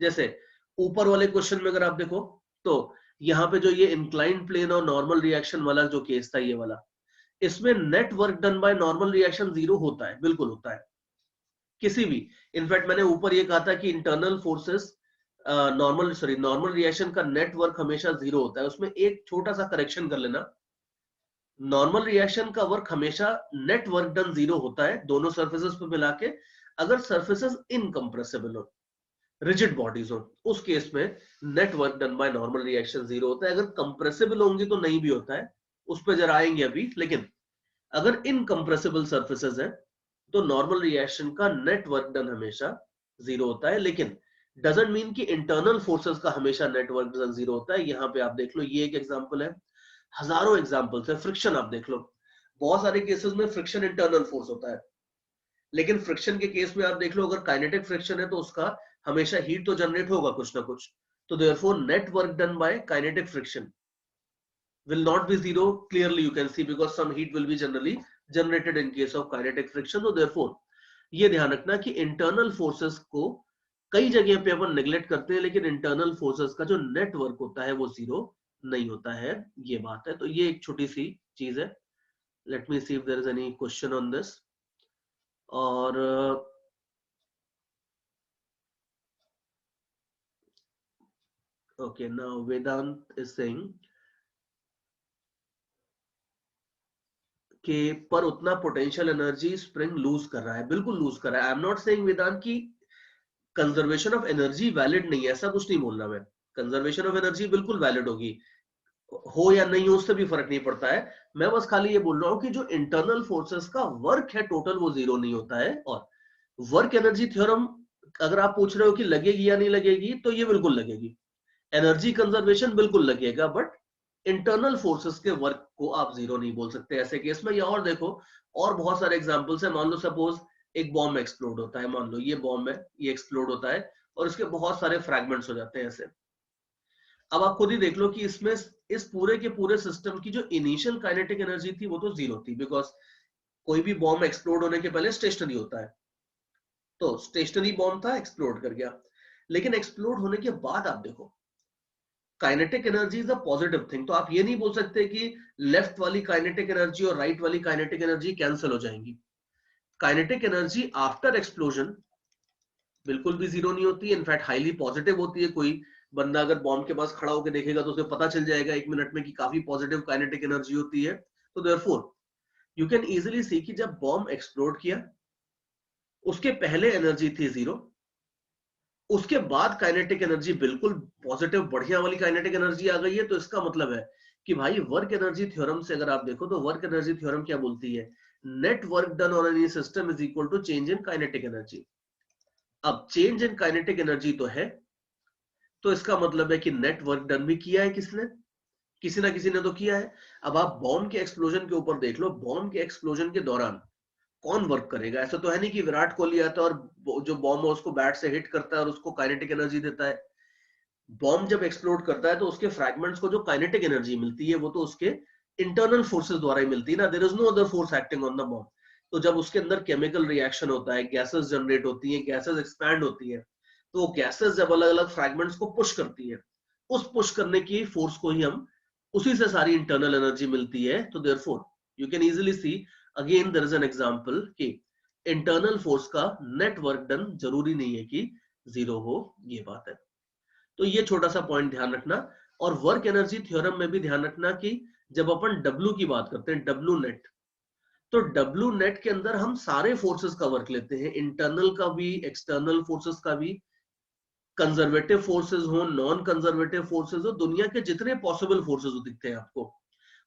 जैसे ऊपर वाले क्वेश्चन में अगर आप देखो तो यहाँ पे जो ये इंक्लाइंड प्लेन और नॉर्मल रिएक्शन वाला जो केस था, ये वाला, इसमें net work done by normal reaction zero होता है, बिल्कुल होता है किसी भी। इनफैक्ट मैंने ऊपर ये कहा था कि इंटरनल फोर्सेस नॉर्मल रिएक्शन का नेट वर्क हमेशा जीरो होता है। उसमें एक छोटा सा करेक्शन कर लेना, नॉर्मल रिएक्शन का वर्क हमेशा नेट वर्क डन जीरो होता है दोनों सर्फेसेस पे मिला के, अगर सर्फेसेस इनकंप्रेसिबल हो, रिजिड बॉडीज हो, उस केस में net work done by normal reaction zero होता है। अगर कंप्रेसिबल होंगी तो नहीं भी होता है, उस पर जरा आएंगे अभी। लेकिन अगर इनकंप्रेसिबल सर्फेसेस है तो नॉर्मल रिएक्शन का नेट वर्क डन हमेशा जीरो होता है। लेकिन डजंट मीन कि इंटरनल फोर्सेस का हमेशा नेट वर्क डन जीरो होता है। यहां पे आप देख लो, ये एक एग्जांपल है, हजारों एग्जांपल्स है। फ्रिक्शन आप देख लो, बहुत सारे केसेस में फ्रिक्शन इंटरनल फोर्स होता है, लेकिन फ्रिक्शन के केस में आप देख लो, अगर काइनेटिक फ्रिक्शन है तो उसका हमेशा हीट तो जनरेट होगा कुछ ना कुछ। तो therefore net work done bye kinetic friction will not be zero, clearly you can see, because some heat will be generally generated in case of kinetic friction. So therefore ये ध्यान रखना कि इंटरनल फोर्सेस को कई जगह पे अपन neglect करते हैं, लेकिन इंटरनल फोर्सेस का जो नेटवर्क होता है वो जीरो नहीं होता है, ये बात है। तो ये एक छोटी सी चीज है। Let me see if there is any question on this. और okay, now Vedant is saying कि पर उतना पोटेंशियल एनर्जी स्प्रिंग लूज कर रहा है। बिल्कुल लूज कर रहा है। आई एम नॉट सेइंग वेदांत की कंजर्वेशन ऑफ एनर्जी वैलिड नहीं है, ऐसा कुछ नहीं बोल रहा मैं। कंजर्वेशन ऑफ एनर्जी बिल्कुल वैलिड होगी, हो या नहीं हो उससे भी फर्क नहीं पड़ता है। मैं बस खाली ये बोल रहा हूं कि जो इंटरनल फोर्सेस का वर्क है टोटल, वो जीरो नहीं होता है। और वर्क एनर्जी थ्योरम अगर आप पूछ रहे हो कि लगेगी या नहीं लगेगी, तो ये बिल्कुल लगेगी। एनर्जी कंजर्वेशन बिल्कुल लगेगा, बट इंटरनल फोर्सेस के वर्क को आप जीरो नहीं बोल सकते ऐसे केस में। या और देखो, और बहुत सारे एग्जांपल्स है। मान लो सपोज एक बॉम्ब एक्सप्लोड होता है, मान लो ये बॉम्ब है, ये एक्सप्लोड होता है और इसके बहुत सारे फ्रैगमेंट्स हो जाते हैं ऐसे। अब आप खुद ही देख लो कि इसमें इस पूरे के पूरे सिस्टम की जो इनिशियल काइनेटिक एनर्जी थी वो तो जीरो थी, बिकॉज कोई भी बॉम्ब एक्सप्लोड होने के पहले स्टेशनरी होता है। तो स्टेशनरी बॉम्ब था, एक्सप्लोड कर गया। लेकिन एक्सप्लोड होने के बाद आप देखो, kinetic energy is a positive thing, तो आप ये नहीं बोल सकते कि लेफ्ट वाली काइनेटिक एनर्जी और राइट वाली काइनेटिक एनर्जी कैंसिल हो जाएंगी। काइनेटिक एनर्जी आफ्टर एक्सप्लोजन बिल्कुल भी जीरो नहीं होती, इनफैक्ट हाईली पॉजिटिव होती है। कोई बंदा अगर बॉम्ब के पास खड़ा होकर देखेगा तो उसे पता चल जाएगा 1 मिनट में कि काफी पॉजिटिव काइनेटिक एनर्जी होती है। तो देयरफॉर यू कैन इजीली सी कि जब बॉम्ब एक्सप्लोड किया उसके पहले एनर्जी थी जीरो, उसके बाद काइनेटिक एनर्जी बिल्कुल पॉजिटिव बढ़िया वाली काइनेटिक एनर्जी आ गई है। तो इसका मतलब है कि भाई वर्क एनर्जी थ्योरम से अगर आप देखो तो वर्क एनर्जी थ्योरम क्या बोलती है, net work done on any system is equal to change in kinetic energy. अब चेंज इन काइनेटिक एनर्जी तो है, तो इसका मतलब है कि नेट वर्क डन भी किया है किसने, किसी ना किसी ने तो किया है। अब आप बॉम्ब के एक्सप्लोजन के ऊपर देख लो, बॉम्ब के एक्सप्लोजन के दौरान कौन वर्क करेगा? ऐसा तो है नहीं कि विराट कोहली आता है और जो बॉम्ब है उसको बैट से हिट करता है और उसको काइनेटिक एनर्जी देता है। बॉम्ब जब एक्सप्लोड करता है तो उसके फ्रैगमेंट्स को जो काइनेटिक एनर्जी मिलती है वो तो उसके इंटरनल फोर्सेस द्वारा ही मिलती है ना, there is no other force acting on the bomb. तो जब उसके अंदर केमिकल रिएक्शन होता है, गैसेस जनरेट होती हैं, गैसेस एक्सपैंड होती है, तो वो गैसेस जब अलग अलग फ्रैगमेंट्स को पुश करती है, उस पुश करने की फोर्स को ही हम, उसी से सारी इंटरनल एनर्जी मिलती है। तो therefore you can easily see again there is an example कि इंटरनल फोर्स का नेट वर्क डन जरूरी नहीं है कि जीरो हो, ये बात है। तो ये छोटा सा पॉइंट ध्यान रखना। और वर्क एनर्जी थ्योरम में भी ध्यान रखना कि जब अपन W की बात करते हैं, W नेट, तो W नेट के अंदर हम सारे फोर्सेस का वर्क लेते हैं, इंटरनल का भी, एक्सटर्नल फोर्सेस का भी, कंजर्वेटिव फोर्सेस हो, नॉन कंजर्वेटिव फोर्सेस हो, दुनिया के जितने पॉसिबल फोर्सेस हो दिखते हैं आपको,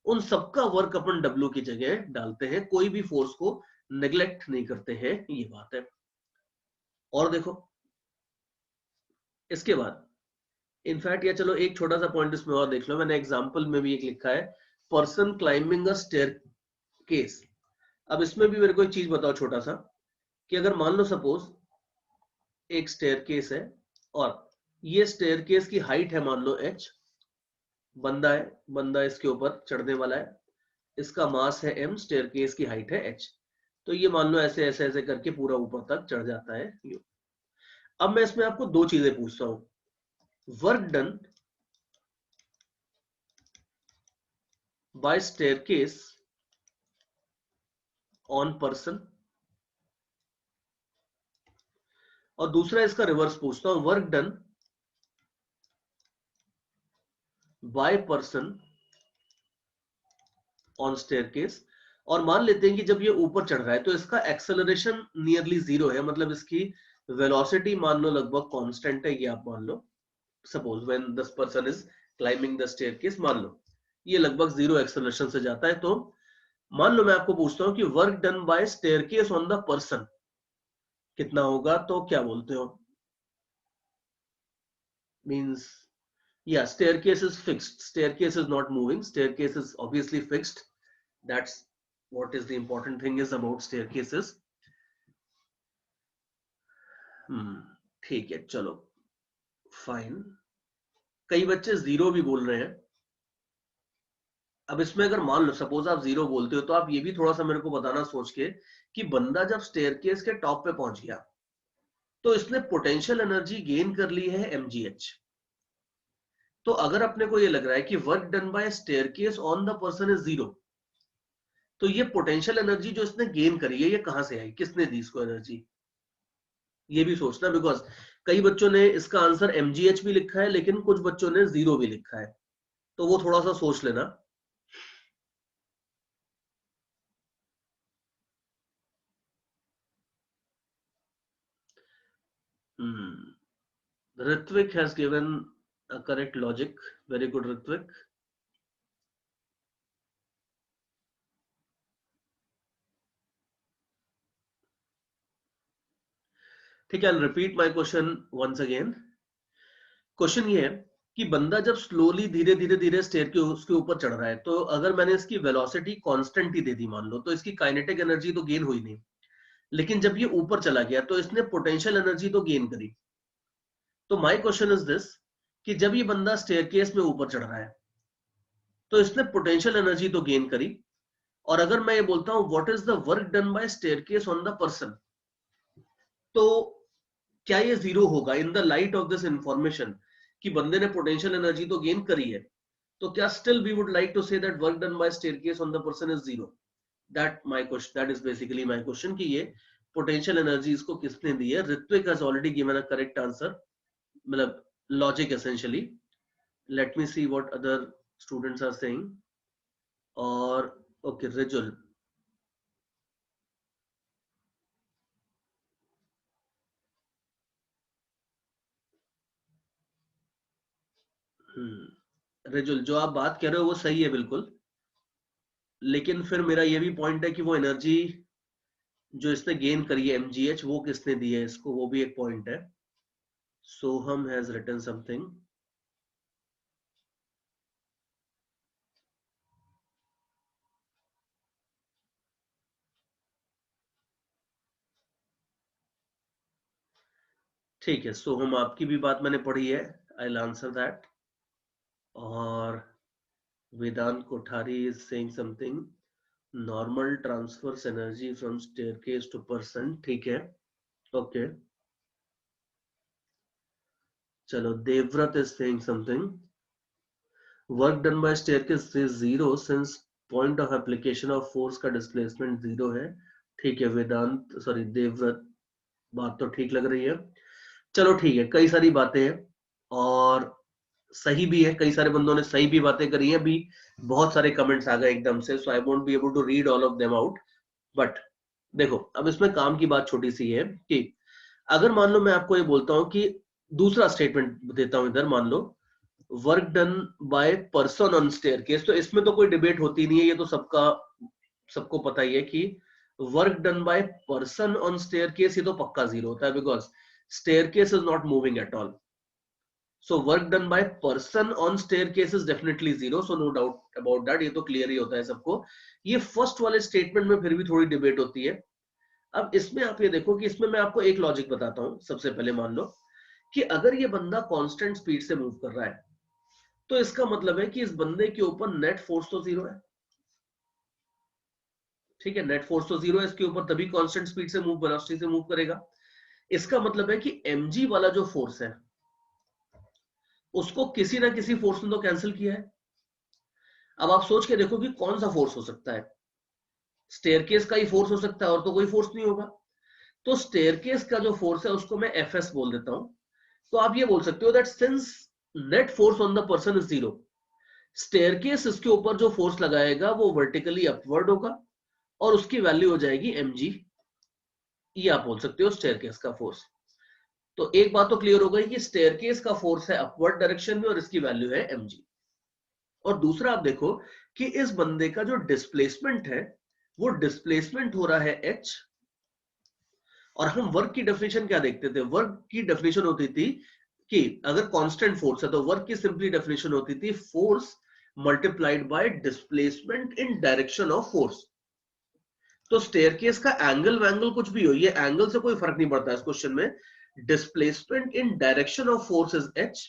उन सबका वर्क अपन W की जगह डालते हैं, कोई भी फोर्स को नेग्लेक्ट नहीं करते हैं, ये बात है। और देखो इसके बाद इनफैक्ट, या चलो एक छोटा सा पॉइंट इसमें और देख लो, मैंने एग्जांपल में भी एक लिखा है, पर्सन क्लाइंबिंग अ स्टेयरकेस। अब इसमें भी मेरे को एक चीज बताओ छोटा सा, कि अगर मान लो सपोज एक स्टेयरकेस है और ये स्टेयरकेस की हाइट है मान लो h, बंदा है, बंदा इसके ऊपर चढ़ने वाला है, इसका मास है m, स्टेयरकेस की हाइट है h, तो ये मान लो ऐसे ऐसे ऐसे करके पूरा ऊपर तक चढ़ जाता है यू। अब मैं इसमें आपको दो चीजें पूछता हूं, work done by staircase on person, और दूसरा इसका रिवर्स पूछता हूं, work done by person on staircase. और मान लेते हैं कि जब ये ऊपर चढ़ रहा है तो इसका एक्सेलरेशन नियरली जीरो है, मतलब इसकी वेलोसिटी मान लो लगभग कांस्टेंट है, ये आप मान लो। Suppose when this person is climbing the staircase, मान लो ये लगभग जीरो एक्सेलरेशन से जाता है। तो मान लो मैं आपको पूछता हूं कि work done by staircase on the person कितना होगा, तो क्या बोलते हो? Means yeah, staircase is fixed, staircase is not moving, staircase is obviously fixed, that's what is the important thing is about staircases। ठीक है, चलो फाइन। कई बच्चे जीरो भी बोल रहे हैं। अब इसमें अगर मान लो सपोज आप जीरो बोलते हो तो आप ये भी थोड़ा सा मेरे को बताना सोच के कि बंदा जब स्टेयरकेस के टॉप पे पहुंच गया तो इसने पोटेंशियल एनर्जी गेन कर ली है mgh। तो अगर अपने को ये लग रहा है कि work done by staircase on the person is zero, तो ये पोटेंशियल एनर्जी जो इसने गेन करी है ये कहां से आई, किसने दी इसको एनर्जी, ये भी सोचना। बिकॉज कई बच्चों ने इसका आंसर mgh भी लिखा है लेकिन कुछ बच्चों ने जीरो भी लिखा है, तो वो थोड़ा सा सोच लेना। Ritvik has given a correct logic. Very good, Ritvik. ठीक है, I'll repeat my question once again. Question ये है कि बंदा जब स्लोली धीरे धीरे धीरे स्टेयर के उसके ऊपर चढ़ रहा है, तो अगर मैंने इसकी वेलोसिटी कांस्टेंट ही दे दी मान लो, तो इसकी काइनेटिक एनर्जी तो गेन हुई नहीं। लेकिन जब ये ऊपर चला गया तो इसने पोटेंशियल एनर्जी तो गेन करी। तो माय क्वेश्चन इज दिस कि जब ये बंदा स्टेयरकेस में ऊपर चढ़ रहा है तो इसने पोटेंशियल एनर्जी तो गेन करी, और अगर मैं ये बोलता हूं what is the work done by staircase on the person, तो क्या ये जीरो होगा in the light of this information कि बंदे ने पोटेंशियल एनर्जी तो गेन करी है, तो क्या still we would like to say that work done by staircase on the person is zero? That is basically my question कि ये पोटेंशियल एनर्जी इसको किसने दी है? Ritvik has already given a correct answer, मतलब logic essentially. Let me see what other students are saying. और okay, Rijul. Rijul, जो आप बात कर रहे हो वो सही है बिल्कुल, लेकिन फिर मेरा ये भी पॉइंट है कि वो एनर्जी जो इसने गेन करी है mgh, वो किसने दी है इसको, वो भी एक पॉइंट है. सोहम हैज रिटन समथिंग. ठीक है सोहम, आपकी भी बात मैंने पढ़ी है, आई विल आंसर दैट. और Vedant Kothari is saying something, normal transfers energy from staircase to person. ठीक है, ओके. चलो, Devvrat is saying something, work done by staircase is zero since point of application of force का डिस्प्लेसमेंट जीरो है. ठीक है वेदांत, sorry Devvrat, बात तो ठीक लग रही है. चलो ठीक है, कई सारी बातें हैं और सही भी है, कई सारे बंदों ने सही भी बातें करी हैं. अभी बहुत सारे कमेंट्स आ गए एकदम से, so I won't be able to read all of them out. But देखो, अब इसमें काम की बात छोटी सी है कि अगर मान लो मैं आपको ये बोलता हूं कि दूसरा स्टेटमेंट देता हूं इधर, मान लो work done by person on staircase, तो इसमें तो कोई डिबेट होती नहीं है, ये तो सबको पता ही है कि work done by person on staircase ये तो पक्का जीरो होता है, because staircase is not moving at all. So work done by person on staircase is definitely zero, so no doubt about that. ये तो क्लियर ही होता है सबको. ये फर्स्ट वाले स्टेटमेंट में फिर भी थोड़ी डिबेट होती है. अब इसमें आप ये देखो कि इसमें मैं आपको एक लॉजिक बताता हूं. सबसे पहले मान लो कि अगर ये बंदा कांस्टेंट स्पीड से मूव कर रहा है, तो इसका मतलब है कि इस बंदे के ऊपर नेट फोर्स तो जीरो है. ठीक है, नेट फोर्स तो जीरो है इसके ऊपर, तभी कांस्टेंट स्पीड से मूव, वेलोसिटी से मूव करेगा. इसका मतलब है कि mg वाला जो फोर्स है उसको किसी ना किसी फोर्स ने तो कैंसिल किया है. अब आप सोच के देखो कि कौन सा फोर्स हो सकता है. स्टेयरकेस का ही फोर्स हो सकता है और तो कोई फोर्स नहीं होगा. तो स्टेयरकेस का जो फोर्स है उसको मैं एफएस बोल देता हूं. तो आप ये बोल सकते हो that since net force on the person is zero, staircase इसके ऊपर जो फोर्स लगाएगा वो वर्टिकली अपवर्ड होगा और उसकी वैल्यू हो जाएगी mg. ये आप बोल सकते हो स्टेयरकेस का फोर्स. तो एक बात तो क्लियर हो गई कि स्टेयरकेस का फोर्स है अपवर्ड डायरेक्शन में और इसकी वैल्यू है mg. और दूसरा आप देखो कि इस बंदे का जो डिस्प्लेसमेंट है वो डिस्प्लेसमेंट हो रहा है h. और हम वर्क की डेफिनेशन क्या देखते थे? वर्क की डेफिनेशन होती थी कि अगर कांस्टेंट फोर्स है तो वर्क की सिंपली डेफिनेशन होती थी force multiplied by displacement in direction of force. तो स्टेयरकेस का एंगल कुछ भी हो, ये एंगल से कोई फर्क नहीं पड़ता इस क्वेश्चन में. Displacement in direction of force is h,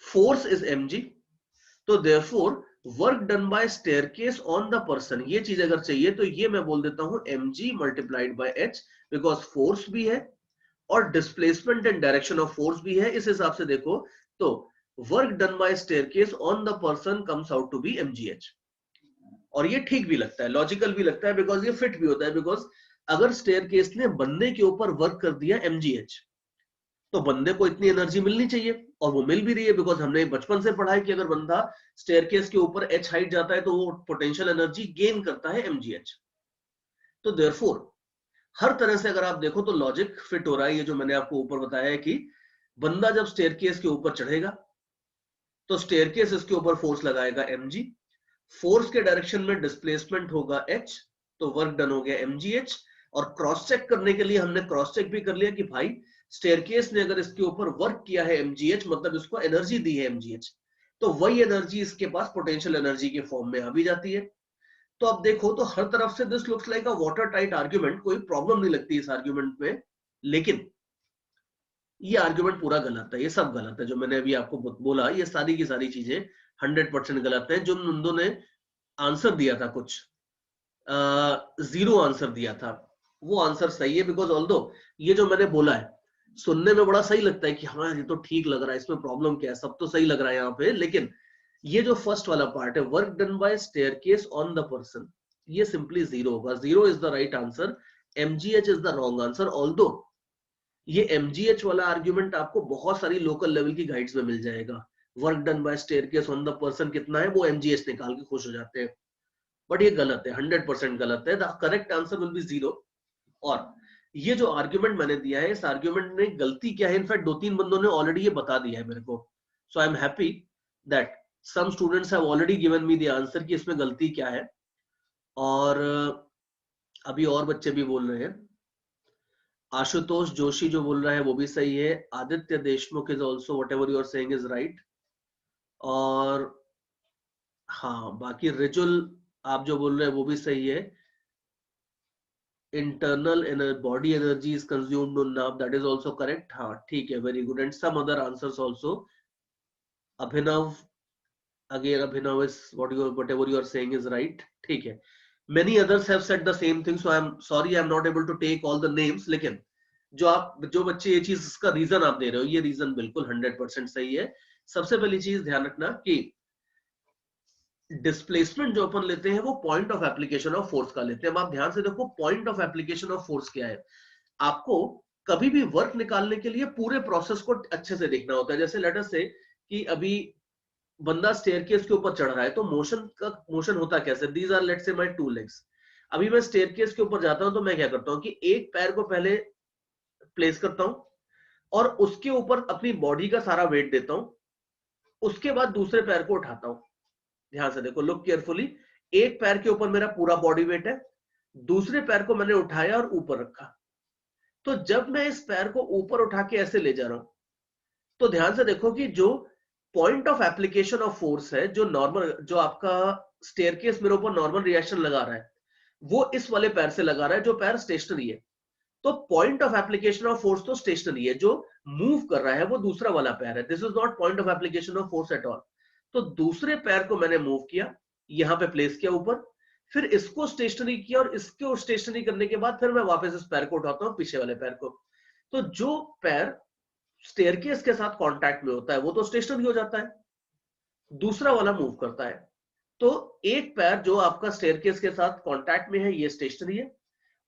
force is mg. तो therefore work done by staircase on the person, ये चीज अगर चाहिए तो ये मैं बोल देता हूं mg multiplied by h, because force भी है और displacement and direction of force भी है. इस हिसाब से देखो तो work done by staircase on the person comes out to be mgh. और ये ठीक भी लगता है, लॉजिकल भी लगता है, बिकॉज ये फिट भी होता है. बिकॉज अगर स्टेयरकेस ने बंदे के ऊपर वर्क कर दिया mgh, तो बंदे को इतनी एनर्जी मिलनी चाहिए और वो मिल भी रही है, बिकॉज हमने बचपन से पढ़ा है कि अगर बंदा स्टेयरकेस के ऊपर h हाइट जाता है तो वो पोटेंशियल एनर्जी गेन करता है mgh. तो देयरफॉर हर तरह से अगर आप देखो तो लॉजिक फिट हो रहा है. ये जो मैंने आपको ऊपर बताया है कि बंदा जब स्टेयरकेस के ऊपर चढ़ेगा तो स्टेयरकेस इसके ऊपर फोर्स लगाएगा mg, फोर्स के डायरेक्शन में डिस्प्लेसमेंट होगा h, तो वर्क डन हो गया mgh. और क्रॉस चेक करने के लिए हमने क्रॉस चेक भी कर लिया कि भाई स्टेयरकेस ने अगर इसके ऊपर वर्क किया है mgh, मतलब इसको एनर्जी दी है mgh, तो वही एनर्जी इसके पास पोटेंशियल एनर्जी के फॉर्म में आ भी जाती है. तो अब देखो तो हर तरफ से this looks like a water tight argument, कोई प्रॉब्लम नहीं लगती इस आर्ग्यूमेंट में. लेकिन ये आर्ग्यूमेंट पूरा गलत है, ये सब गलत है जो मैंने अभी आपको बोला. ये सारी की सारी चीजें 100% गलत है. जो नंदो ने आंसर दिया था कुछ जीरो आंसर दिया था, वो आंसर सही है, बिकॉज ऑल्दो ये जो मैंने बोला है सुनने में बड़ा सही लगता है कि हाँ ये तो ठीक लग रहा है, इसमें प्रॉब्लम क्या है, सब तो सही लग रहा है यहाँ पे, लेकिन ये जो फर्स्ट वाला पार्ट है, work done by staircase on the person, ये सिंपली जीरो होगा। Zero is the right answer, MGH is the wrong answer. Although ये एमजीएच वाला आर्ग्यूमेंट आपको बहुत सारी लोकल लेवल की गाइड्स में मिल जाएगा। Work done by staircase on the person कितना है, वो एमजीएच निकाल के खुश हो जाते हैं, बट ये गलत है, 100% गलत है। The correct answer will be zero. और ये जो आर्ग्यूमेंट मैंने दिया है, इस आर्ग्यूमेंट में गलती क्या है, इनफैक्ट 2-3 बंदों ने ऑलरेडी ये बता दिया है मेरे को। So I am happy that some students have already given me the answer कि इसमें गलती क्या है। और अभी और बच्चे भी बोल रहे हैं। आशुतोष जोशी जो बोल रहा है वो भी सही है। Aditya Deshmukh is also whatever you are saying is right. और हाँ, बाकी रिजुल आप जो बोल रहे हैं वो भी सही है। internal body energy is consumed on nerve, that is also correct। हाँ ठीक है, very good। And some other answers also। Abhinav, again Abhinav is whatever you are saying is right, ठीक है। Many others have said the same thing, so I'm sorry I'm not able to take all the names। लेकिन जो बच्चे ये चीज इसका reason आप दे रहे हो, ये रीजन बिल्कुल 100% सही है। सबसे पहली चीज ध्यान रखना कि डिस्प्लेसमेंट जो अपन लेते हैं वो point of application of force का लेते हैं। अब आप ध्यान से देखो, point of application of force क्या है। आपको कभी भी वर्क निकालने के लिए पूरे प्रोसेस को अच्छे से देखना होता है। जैसे लेट अस से कि अभी बंदा स्टेयरकेस के ऊपर चढ़ रहा है, तो मोशन होता कैसे, these are let's say my 2 legs. अभी मैं स्टेयरकेस के ऊपर जाता हूं तो मैं क्या करता हूं कि एक पैर को पहले प्लेस करता हूं और उसके ऊपर अपनी बॉडी का सारा वेट देता हूं, उसके बाद दूसरे पैर को उठाता हूं। ध्यान से देखो, लुक केयरफुली। एक पैर के ऊपर मेरा पूरा बॉडी वेट है, दूसरे पैर को मैंने उठाया और ऊपर रखा। तो जब मैं इस पैर को ऊपर उठा के ऐसे ले जा रहा हूं, तो ध्यान से देखो कि जो point of application of force है, जो नॉर्मल, जो आपका स्टेयरकेस मेरे ऊपर नॉर्मल रिएक्शन लगा रहा है, वो इस वाले पैर से लगा रहा है जो पैर स्टेशनरी है। तो point of application of force तो स्टेशनरी है, जो मूव कर रहा है वो दूसरा वाला पैर है। This is not point of application of force at all. तो दूसरे पैर को मैंने मूव किया, यहां पे प्लेस किया ऊपर, फिर इसको स्टेशनरी किया, और इसको स्टेशनरी करने के बाद फिर मैं वापस इस पैर को उठाता हूं, पीछे वाले पैर को। तो जो पैर स्टेयरकेस के साथ कांटेक्ट में होता है वो तो स्टेशनरी हो जाता है, दूसरा वाला मूव करता है। तो एक पैर जो आपका स्टेयरकेस के साथ कांटेक्ट में है, ये स्टेशनरी है,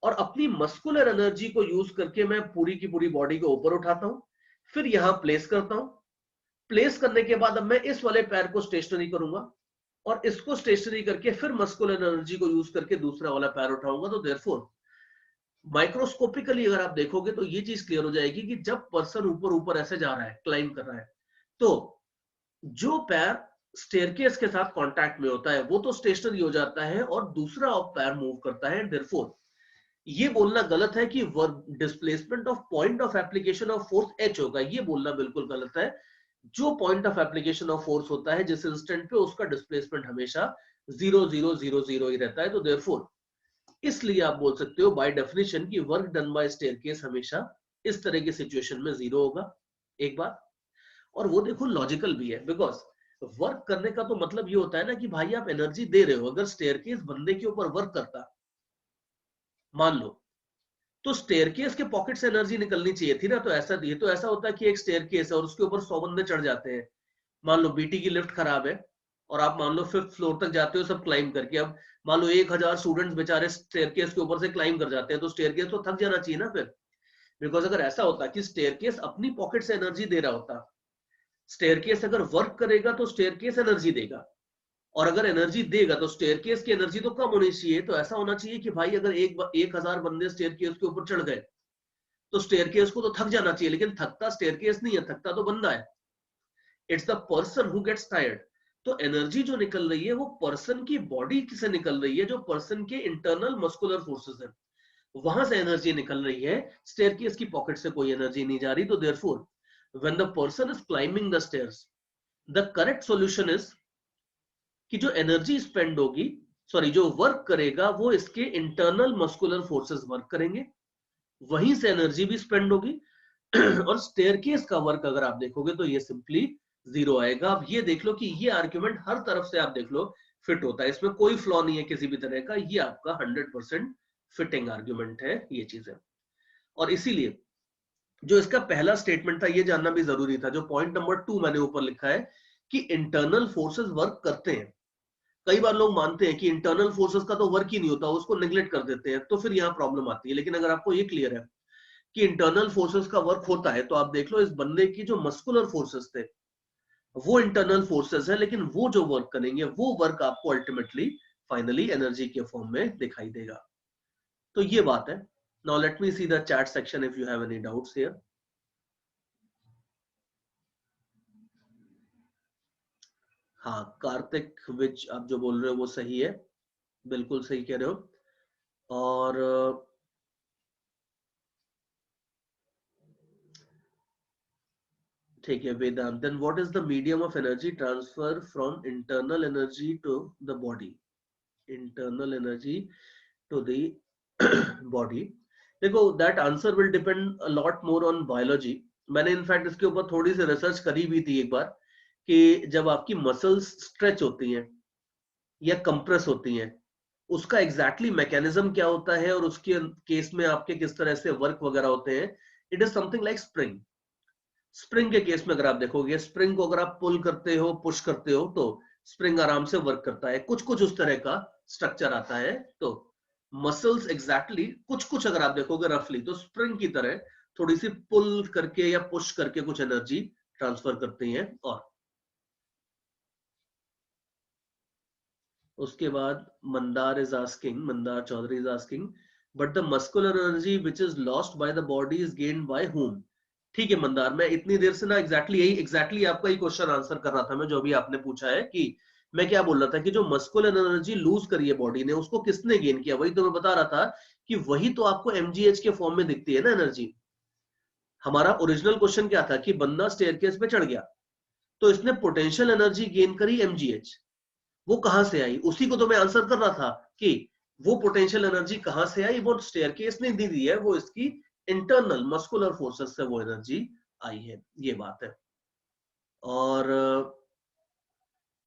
और अपनी मस्कुलर एनर्जी को यूज करके मैं पूरी की पूरी बॉडी को ऊपर उठाता हूं, फिर यहां प्लेस करता हूं। प्लेस करने के बाद अब मैं इस वाले पैर को स्टेशनरी करूंगा, और इसको स्टेशनरी करके फिर मस्कुलर एनर्जी को यूज करके दूसरा वाला पैर उठाऊंगा। तो देयरफॉर माइक्रोस्कोपिकली अगर आप देखोगे तो ये चीज क्लियर हो जाएगी कि जब पर्सन ऊपर ऊपर ऐसे जा रहा है, क्लाइंब कर रहा है, तो जो पैर स्टेयरकेस के साथ कांटेक्ट में होता है वो तो स्टेशनरी हो जाता है, और दूसरा पैर मूव करता है। देयरफॉर ये बोलना गलत है कि displacement of point of application of force H होगा, ये बोलना बिल्कुल गलत है। जो point of application of force होता है जिस इंस्टेंट पे, उसका डिस्प्लेसमेंट हमेशा 0 0 0 0 ही रहता है। तो देयरफॉर इसलिए आप बोल सकते हो बाय डेफिनेशन कि वर्क डन बाय स्टेयरकेस हमेशा इस तरह की सिचुएशन में 0 होगा। एक बात और वो देखो लॉजिकल भी है, बिकॉज वर्क करने का तो मतलब ये होता है ना कि भाई आप एनर्जी दे रहे हो। अगर स्टेयरकेस बंदे के ऊपर वर्क करता, मान लो, तो स्टेयरकेस के पॉकेट से एनर्जी निकलनी चाहिए थी ना। तो ऐसा, ये तो ऐसा होता है कि एक स्टेयरकेस है और उसके ऊपर 100 बंदे चढ़ जाते हैं। मान लो बीटी की लिफ्ट खराब है और आप मान लो 5th फ्लोर तक जाते हो सब क्लाइंब करके। अब मान लो 1000 स्टूडेंट्स बेचारे स्टेयरकेस के ऊपर से क्लाइंब कर जाते हैं, तो स्टेयरकेस तो थक जाना चाहिए ना फिर। बिकॉज अगर ऐसा होता कि स्टेयरकेस अपनी पॉकेट से एनर्जी दे रहा होता, स्टेयरकेस अगर वर्क करेगा तो स्टेयरकेस एनर्जी देगा, और अगर एनर्जी देगा तो स्टेयरकेस की एनर्जी तो कम होनी चाहिए। तो ऐसा होना चाहिए कि भाई अगर 1000 बंदे स्टेयरकेस के ऊपर चढ़ गए तो स्टेयरकेस को तो थक जाना चाहिए, लेकिन थकता स्टेयरकेस नहीं है, थकता तो बंदा है। It's the person who gets tired. तो एनर्जी जो निकल रही है वो पर्सन की बॉडी से निकल रही है, जो पर्सन के इंटरनल मस्कुलर फोर्सेस है, वहां से एनर्जी निकल रही है। स्टेयरकेस की पॉकेट से कोई एनर्जी नहीं जा रही। तो therefore when the person is climbing the stairs, the correct solution is कि जो एनर्जी स्पेंड होगी, सॉरी जो वर्क करेगा, वो इसके इंटरनल मस्कुलर फोर्सेस वर्क करेंगे, वहीं से एनर्जी भी स्पेंड होगी। और स्टेयरकेस का वर्क अगर आप देखोगे तो ये सिंपली 0 आएगा। अब ये देख लो कि ये आर्ग्यूमेंट हर तरफ से आप देख लो फिट होता है, इसमें कोई फ्लॉ नहीं है किसी भी तरह का। ये आपका 100% फिटिंग आर्ग्यूमेंट है ये चीजें। और इसीलिए जो इसका पहला स्टेटमेंट था ये जानना भी जरूरी था, जो पॉइंट नंबर 2 मैंने ऊपर लिखा है कि इंटरनल फोर्सेस वर्क करते हैं। कई बार लोग मानते हैं कि इंटरनल फोर्सेस का तो वर्क ही नहीं होता, उसको नेग्लेक्ट कर देते हैं, तो फिर यहाँ प्रॉब्लम आती है। लेकिन अगर आपको ये क्लियर है कि इंटरनल फोर्सेस का वर्क होता है, तो आप देख लो इस बंदे की जो मस्कुलर फोर्सेस थे वो इंटरनल फोर्सेस है, लेकिन वो जो वर्क करेंगे वो वर्क आपको अल्टीमेटली फाइनली एनर्जी के फॉर्म में दिखाई देगा। तो ये बात है। Now let me see the chat section if you have any doubts here. हाँ कार्तिक, विच आप जो बोल रहे हो वो सही है, बिल्कुल सही कह रहे हो। और ठीक है Vedant, then what is the medium of energy transfer from internal energy to the body? Internal energy to the body, देखो that answer will depend a lot more on biology. मैंने इनफैक्ट इसके ऊपर थोड़ी सी रिसर्च करी भी थी एक बार, कि जब आपकी मसल्स स्ट्रेच होती हैं या कंप्रेस होती हैं, उसका एग्जैक्टली मैकेनिज्म क्या होता है और उसके केस में आपके किस तरह से वर्क वगैरह होते हैं, it is something like spring. Spring के केस में अगर आप देखोगे, स्प्रिंग को अगर आप पुल करते हो पुश करते हो तो स्प्रिंग आराम से वर्क करता है, कुछ कुछ उस तरह का स्ट्रक्चर आता है। तो मसल्स एग्जैक्टली कुछ कुछ अगर आप देखोगे रफली तो स्प्रिंग की तरह थोड़ी सी पुल करके या पुश करके कुछ एनर्जी ट्रांसफर करती हैं। और उसके बाद Mandar is asking, Mandar Chaudhary is asking, but the muscular energy which is lost by the body is gained by whom? ठीक है मंदार, मैं इतनी देर से ना एग्जैक्टली आपका ही क्वेश्चन आंसर कर रहा था मैं, जो भी आपने पूछा है कि मैं क्या बोल रहा था कि जो मस्कुलर एनर्जी लूज करी है बॉडी ने, उसको किसने गेन किया? वही तो मैं बता रहा था कि वही तो आपको एमजीएच के फॉर्म में दिखती है ना एनर्जी। हमारा ओरिजिनल क्वेश्चन क्या था कि बंदा स्टेयरकेस पे चढ़ गया तो इसने पोटेंशियल एनर्जी गेन करी एमजीएच, वो कहां से आई? उसी को तो मैं आंसर कर रहा था कि वो पोटेंशियल एनर्जी कहां से आई, वो स्टेयरकेस ने दी दी है, वो इसकी इंटरनल मस्कुलर फोर्सेस से वो एनर्जी आई है, ये बात है। और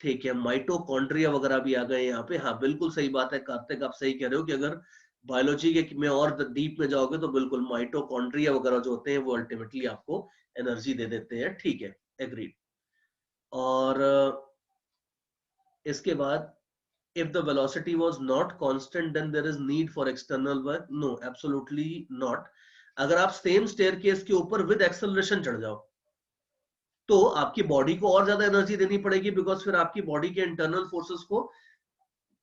ठीक है माइटोकॉन्ड्रिया वगैरह भी आ गए यहाँ पे, हाँ बिल्कुल सही बात है कार्तिक, आप सही कह रहे हो कि अगर बायोलॉजी के में और डीप में जाओगे तो बिल्कुल माइटोकॉन्ड्रिया वगैरह जो होते हैं वो अल्टीमेटली आपको एनर्जी दे देते हैं। ठीक है एग्रीड। और इसके बाद if the velocity was not constant then there is need for external work, no absolutely not। अगर आप सेम स्टेयरकेस के ऊपर विद एक्सेलरेशन चढ़ जाओ तो आपकी बॉडी को और ज्यादा एनर्जी देनी पड़ेगी, बिकॉज फिर आपकी बॉडी के इंटरनल फोर्सेस को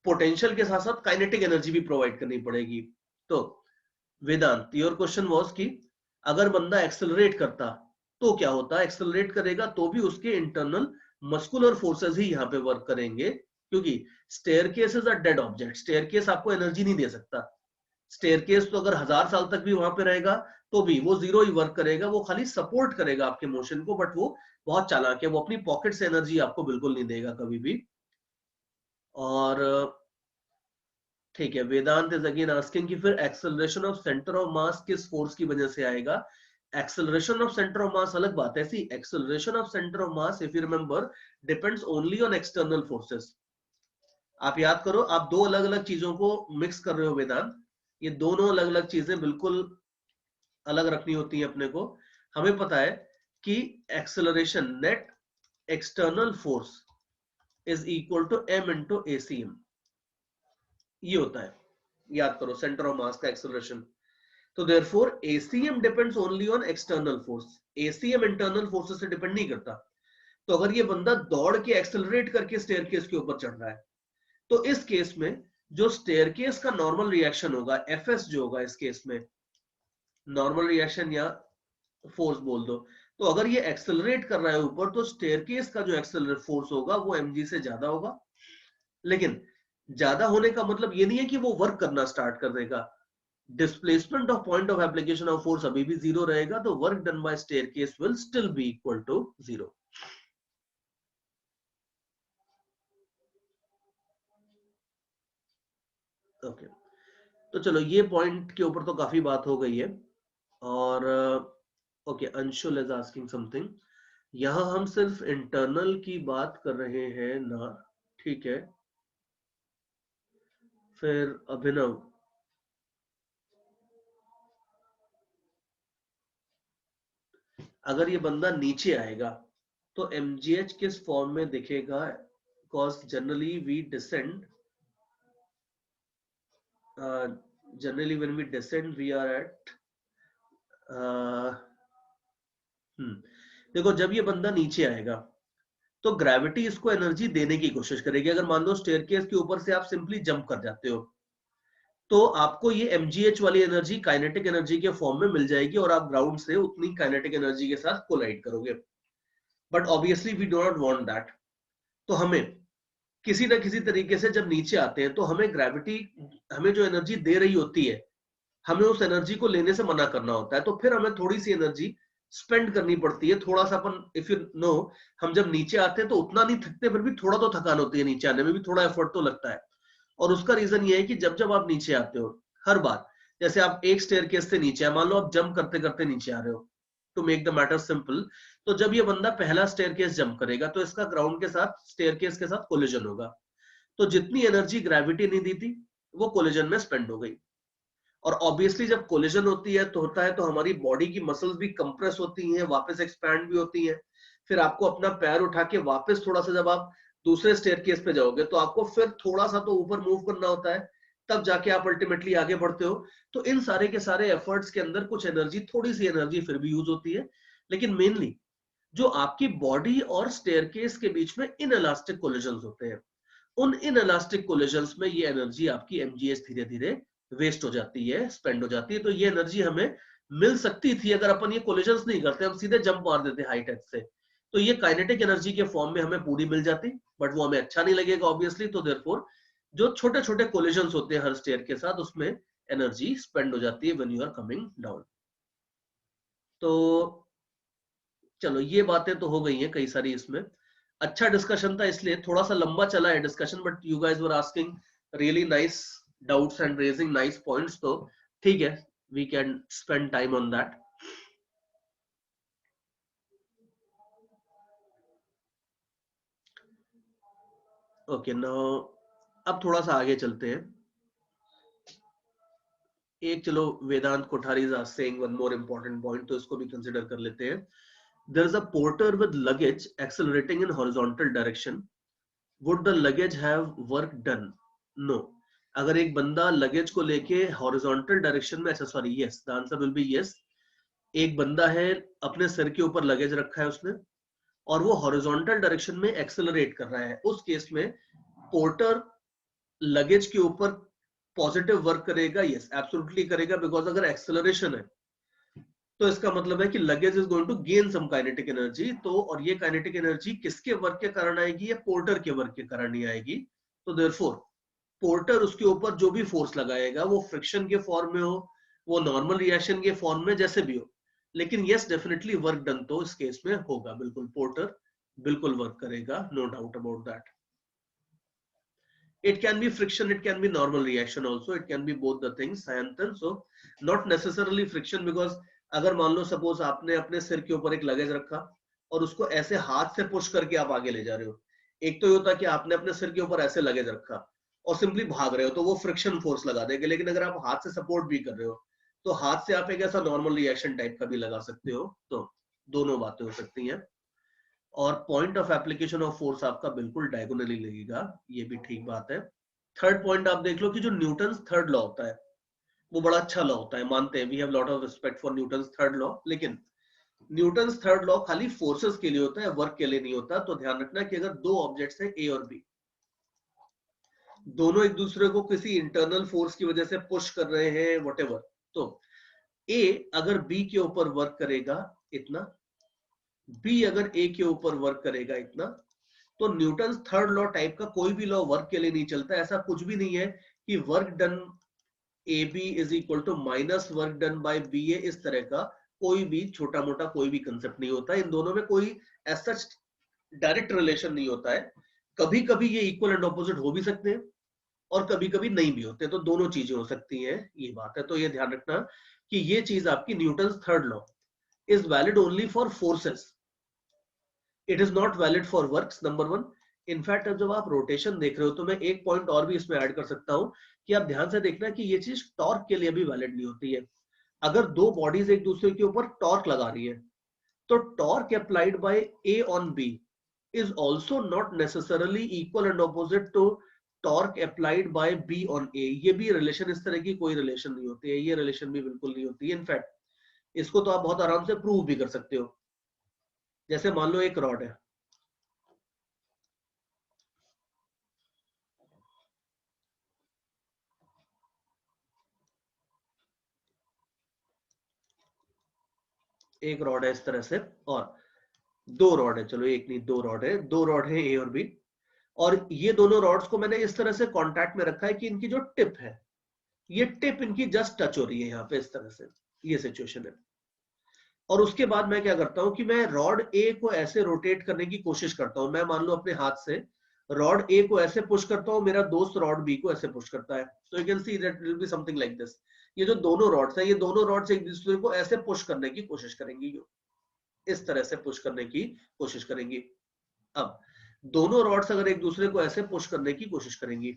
पोटेंशियल के साथ साथ काइनेटिक एनर्जी भी प्रोवाइड करनी पड़ेगी। तो वेदांत योर क्वेश्चन वाज कि अगर बंदा एक्सेलरेट करता तो क्या होता? एक्सेलरेट करेगा तो भी उसके इंटरनल मस्कुलर फोर्सेस ही यहाँ पे वर्क करेंगे, क्योंकि staircase is a dead object, staircase आपको एनर्जी नहीं दे सकता। स्टेयरकेस तो अगर 1000 साल तक भी वहां पे रहेगा तो भी वो जीरो ही वर्क करेगा, वो खाली सपोर्ट करेगा आपके मोशन को, बट वो बहुत चालाक है, वो अपनी पॉकेट से एनर्जी आपको बिल्कुल नहीं देगा कभी भी। और ठीक है वेदांत इज अगेन आस्किंग कि फिर acceleration of centre of mass किस फोर्स की वजह से आएगा? Acceleration of centre of mass अलग बात है, see acceleration of centre of mass if you remember depends only on external forces. आप याद करो, आप दो अलग अलग चीजों को मिक्स कर रहे हो वेदांत, ये दोनों अलग अलग चीजें बिल्कुल अलग रखनी होती है अपने को। हमें पता है कि acceleration net external force is equal to M into ACM, ये होता है, याद करो सेंटर ऑफ मास का एक्सेलरेशन। तो therefore ACM depends only on external force, ACM internal forces से डिपेंड नहीं करता। तो अगर ये बंदा दौड़ के एक्सेलरेट करके स्टेयरकेस के ऊपर चढ़ रहा है तो इस केस में जो स्टेयरकेस का नॉर्मल रिएक्शन होगा एफएस जो होगा इस केस में, नॉर्मल रिएक्शन या फोर्स बोल दो, तो अगर ये एक्सेलरेट कर रहा है ऊपर तो स्टेयरकेस का जो एक्सेलरेट फोर्स होगा वो mg से ज्यादा होगा। लेकिन ज्यादा होने का मतलब ये नहीं है कि वो वर्क करना स्टार्ट कर देगा, displacement of point of application of force अभी भी जीरो रहेगा, तो work done by staircase will still be equal to zero. Okay तो चलो ये पॉइंट के ऊपर तो काफी बात हो गई है। और okay Anshul is asking something, यहां हम सिर्फ इंटरनल की बात कर रहे हैं ना? ठीक है फिर अभिनव, अगर ये बंदा नीचे आएगा तो mgh किस फॉर्म में दिखेगा? Because generally we descend, generally when we descend we are at देखो जब ये बंदा नीचे आएगा तो ग्रेविटी इसको एनर्जी देने की कोशिश करेगी। अगर मान लो स्टेयरकेस के ऊपर से आप सिंपली जंप कर जाते हो तो आपको ये mgh वाली एनर्जी काइनेटिक एनर्जी के फॉर्म में मिल जाएगी और आप ग्राउंड से उतनी काइनेटिक एनर्जी के साथ कोलाइड करोगे। But obviously we do not want that. तो हमें किसी ना किसी तरीके से जब नीचे आते हैं तो हमें ग्रेविटी हमें जो एनर्जी दे रही होती है हमें उस एनर्जी को लेने से मना करना होता है। तो फिर हमें थोड़ी सी एनर्जी स्पेंड करनी पड़ती है। थोड़ा सा अपन इफ यू नो, हम जब नीचे आते हैं तो उतना नहीं थकते, फिर भी थोड़ा तो थकान होती है, नीचे आने में भी थोड़ा एफर्ट तो लगता है। और उसका रीजन ये है कि जब जब आप नीचे आते हो हर बार, जैसे आप एक स्टेयरकेस से नीचे आए, मान लो आप जंप करते करते नीचे आ रहे हो, to make the matter simple, तो जब ये बंदा पहला स्टेयरकेस जंप करेगा तो इसका ग्राउंड के साथ स्टेयरकेस के साथ कोलिजन होगा। तो जितनी एनर्जी ग्रेविटी नहीं दी थी वो कोलिजन में स्पेंड हो गई। और ऑब्वियसली जब कोलिजन होती है तो होता है तो हमारी बॉडी की मसल्स भी कंप्रेस होती हैं, वापस एक्सपैंड भी होती हैं। फिर आपको अपना पैर उठा के वापस थोड़ा सा, जब आप दूसरे स्टेयरकेस पे जाओगे तो आपको फिर थोड़ा सा तो ऊपर मूव करना होता है, तब जाके आप अल्टीमेटली आगे बढ़ते हो। तो इन सारे के सारे एफर्ट्स के अंदर कुछ एनर्जी, थोड़ी सी एनर्जी फिर भी यूज होती है, लेकिन मेनली जो आपकी बॉडी और स्टेयरकेस के बीच में इनएलास्टिक कोलिजन्स होते हैं, उन इनएलास्टिक कोलिजन्स में ये एनर्जी आपकी mgh धीरे धीरे वेस्ट हो जाती है, स्पेंड हो जाती है। तो ये एनर्जी हमें मिल सकती थी अगर अपन ये कोलिजन्स नहीं करते, हम सीधे जंप मार देते हाइट एच से, तो ये काइनेटिक एनर्जी के फॉर्म में हमें पूरी मिल जाती, बट वो हमें अच्छा नहीं लगेगा ऑब्वियसली। तो देयरफॉर जो छोटे छोटे कोलिजन्स होते हैं हर स्टेयर के साथ, उसमें एनर्जी स्पेंड हो जाती है when you are coming down. तो चलो ये बातें तो हो गई हैं कई सारी इसमें। अच्छा डिस्कशन था, इसलिए थोड़ा सा लंबा चला है discussion, but you guys were asking really nice doubts and raising nice points, तो ठीक है, we can spend time on that. Okay, now अब थोड़ा सा आगे चलते हैं। एक चलो Vedant Kothari is saying one more important point, तो इसको भी कंसीडर कर लेते हैं। There is a porter with luggage accelerating in horizontal direction, would the luggage have work done? No. अगर एक बंदा लगेज को लेके हॉरिजॉन्टल डायरेक्शन में, अच्छा sorry, yes, the answer will be yes. एक बंदा है, अपने सिर के ऊपर लगेज रखा है उसने, और वो हॉरिजॉन्टल डायरेक्शन में एक्सेलरेट कर रहा है, उस केस में पोर्टर लगेज के ऊपर पॉजिटिव वर्क करेगा? यस, एब्सोल्युटली करेगा, बिकॉज अगर एक्सेलरेशन है तो इसका मतलब है कि luggage is going to gain some kinetic energy. तो और ये काइनेटिक एनर्जी किसके वर्क के कारण आएगी? या पोर्टर के वर्क के कारण ही आएगी। तो देयरफॉर पोर्टर उसके ऊपर जो भी फोर्स लगाएगा वो फ्रिक्शन के फॉर्म में हो, वो नॉर्मल रिएक्शन के फॉर्म में, जैसे भी हो, लेकिन यस डेफिनेटली वर्क डन तो इस केस में होगा। बिल्कुल पोर्टर बिल्कुल वर्क करेगा, no doubt about that. It can be friction, it can be normal reaction also, it can be both the things, Sayantan. So not necessarily friction, because अगर मान लो सपोज आपने अपने सिर के ऊपर एक लगेज रखा और उसको ऐसे हाथ से पुश करके आप आगे ले जा रहे हो, एक तो ये होता है कि आपने अपने सिर के ऊपर ऐसे लगेज रखा और सिंपली भाग रहे हो, तो वो फ्रिक्शन फोर्स लगा देगा। लेकिन अगर आप हाथ से सपोर्ट भी कर रहे हो तो हाथ से आप एक ऐसा नॉर्मल रिएक्शन टाइप का भी लगा सकते हो। तो दोनों बातें हो सकती हैं। और point of application of force आपका बिल्कुल डायगोनली लगेगा, ये भी ठीक बात है। थर्ड पॉइंट आप देख लो कि जो न्यूटन्स थर्ड लॉ होता है वो बड़ा अच्छा लॉ होता है, मानते हैं, we have lot of respect for Newton's third law, लेकिन न्यूटन्स थर्ड लॉ खाली फोर्सेस के लिए होता है, वर्क के लिए नहीं होता। तो ध्यान रखना कि अगर दो ऑब्जेक्ट्स हैं ए और बी, दोनों एक दूसरे को किसी इंटरनल फोर्स की वजह से पुश कर रहे हैं व्हाटएवर, तो ए अगर बी के ऊपर वर्क करेगा इतना, बी अगर ए के ऊपर वर्क करेगा इतना, तो न्यूटन थर्ड लॉ टाइप का कोई भी लॉ वर्क के लिए नहीं चलता। ऐसा कुछ भी नहीं है कि work done A B is equal to minus work done by B A, इस तरह का कोई भी छोटा मोटा कोई भी कंसेप्ट नहीं होता। इन दोनों में कोई ऐसा डायरेक्ट रिलेशन नहीं होता है। कभी कभी ये इक्वल एंड ऑपोजिट हो भी सकते हैं और कभी कभी नहीं भी होते, तो दोनों चीजें हो सकती हैं, ये बात है। तो ये ध्यान रखना कि ये चीज आपकी Newton third law is valid only for forces, it is not valid for works, number one. In fact अब जब आप रोटेशन देख रहे हो तो मैं एक पॉइंट और भी इसमें ऐड कर सकता हूं कि आप ध्यान से देखना कि ये चीज टॉर्क के लिए भी वैलिड नहीं होती है। अगर दो बॉडीज एक दूसरे के ऊपर टॉर्क लगा रही है तो torque applied by A on B is also not necessarily equal and opposite to torque applied by B on A. ये भी रिलेशन, इस तरह की कोई रिलेशन नहीं होती है, ये रिलेशन भी बिल्कुल नहीं होती है। इनफैक्ट इसको तो आप बहुत आराम से प्रूव भी कर सकते हो। जैसे मान लो एक रॉड है, एक रॉड है इस तरह से, और दो रॉड है, चलो एक नहीं दो रॉड है, दो रॉड है ए और बी, और ये दोनों रॉड्स को मैंने इस तरह से कांटेक्ट में रखा है कि इनकी जो टिप है, ये टिप इनकी जस्ट टच हो रही है यहाँ पे इस तरह से, ये सिचुएशन है। और उसके बाद मैं क्या करता हूं कि मैं रॉड ए को ऐसे रोटेट करने की कोशिश करता हूं। मैं मान लो अपने हाथ से रॉड ए को ऐसे पुश करता हूं, मेरा दोस्त रॉड बी को ऐसे पुश करता है, तो you can see that will be something like this. ये जो दोनों रॉड्स हैं, ये दोनों रॉड्स एक दूसरे को ऐसे पुश करने की कोशिश करेंगी, इस तरह से पुश करने की कोशिश करेंगी। अब दोनों रॉड्स अगर एक दूसरे को ऐसे पुश करने की कोशिश करेंगी,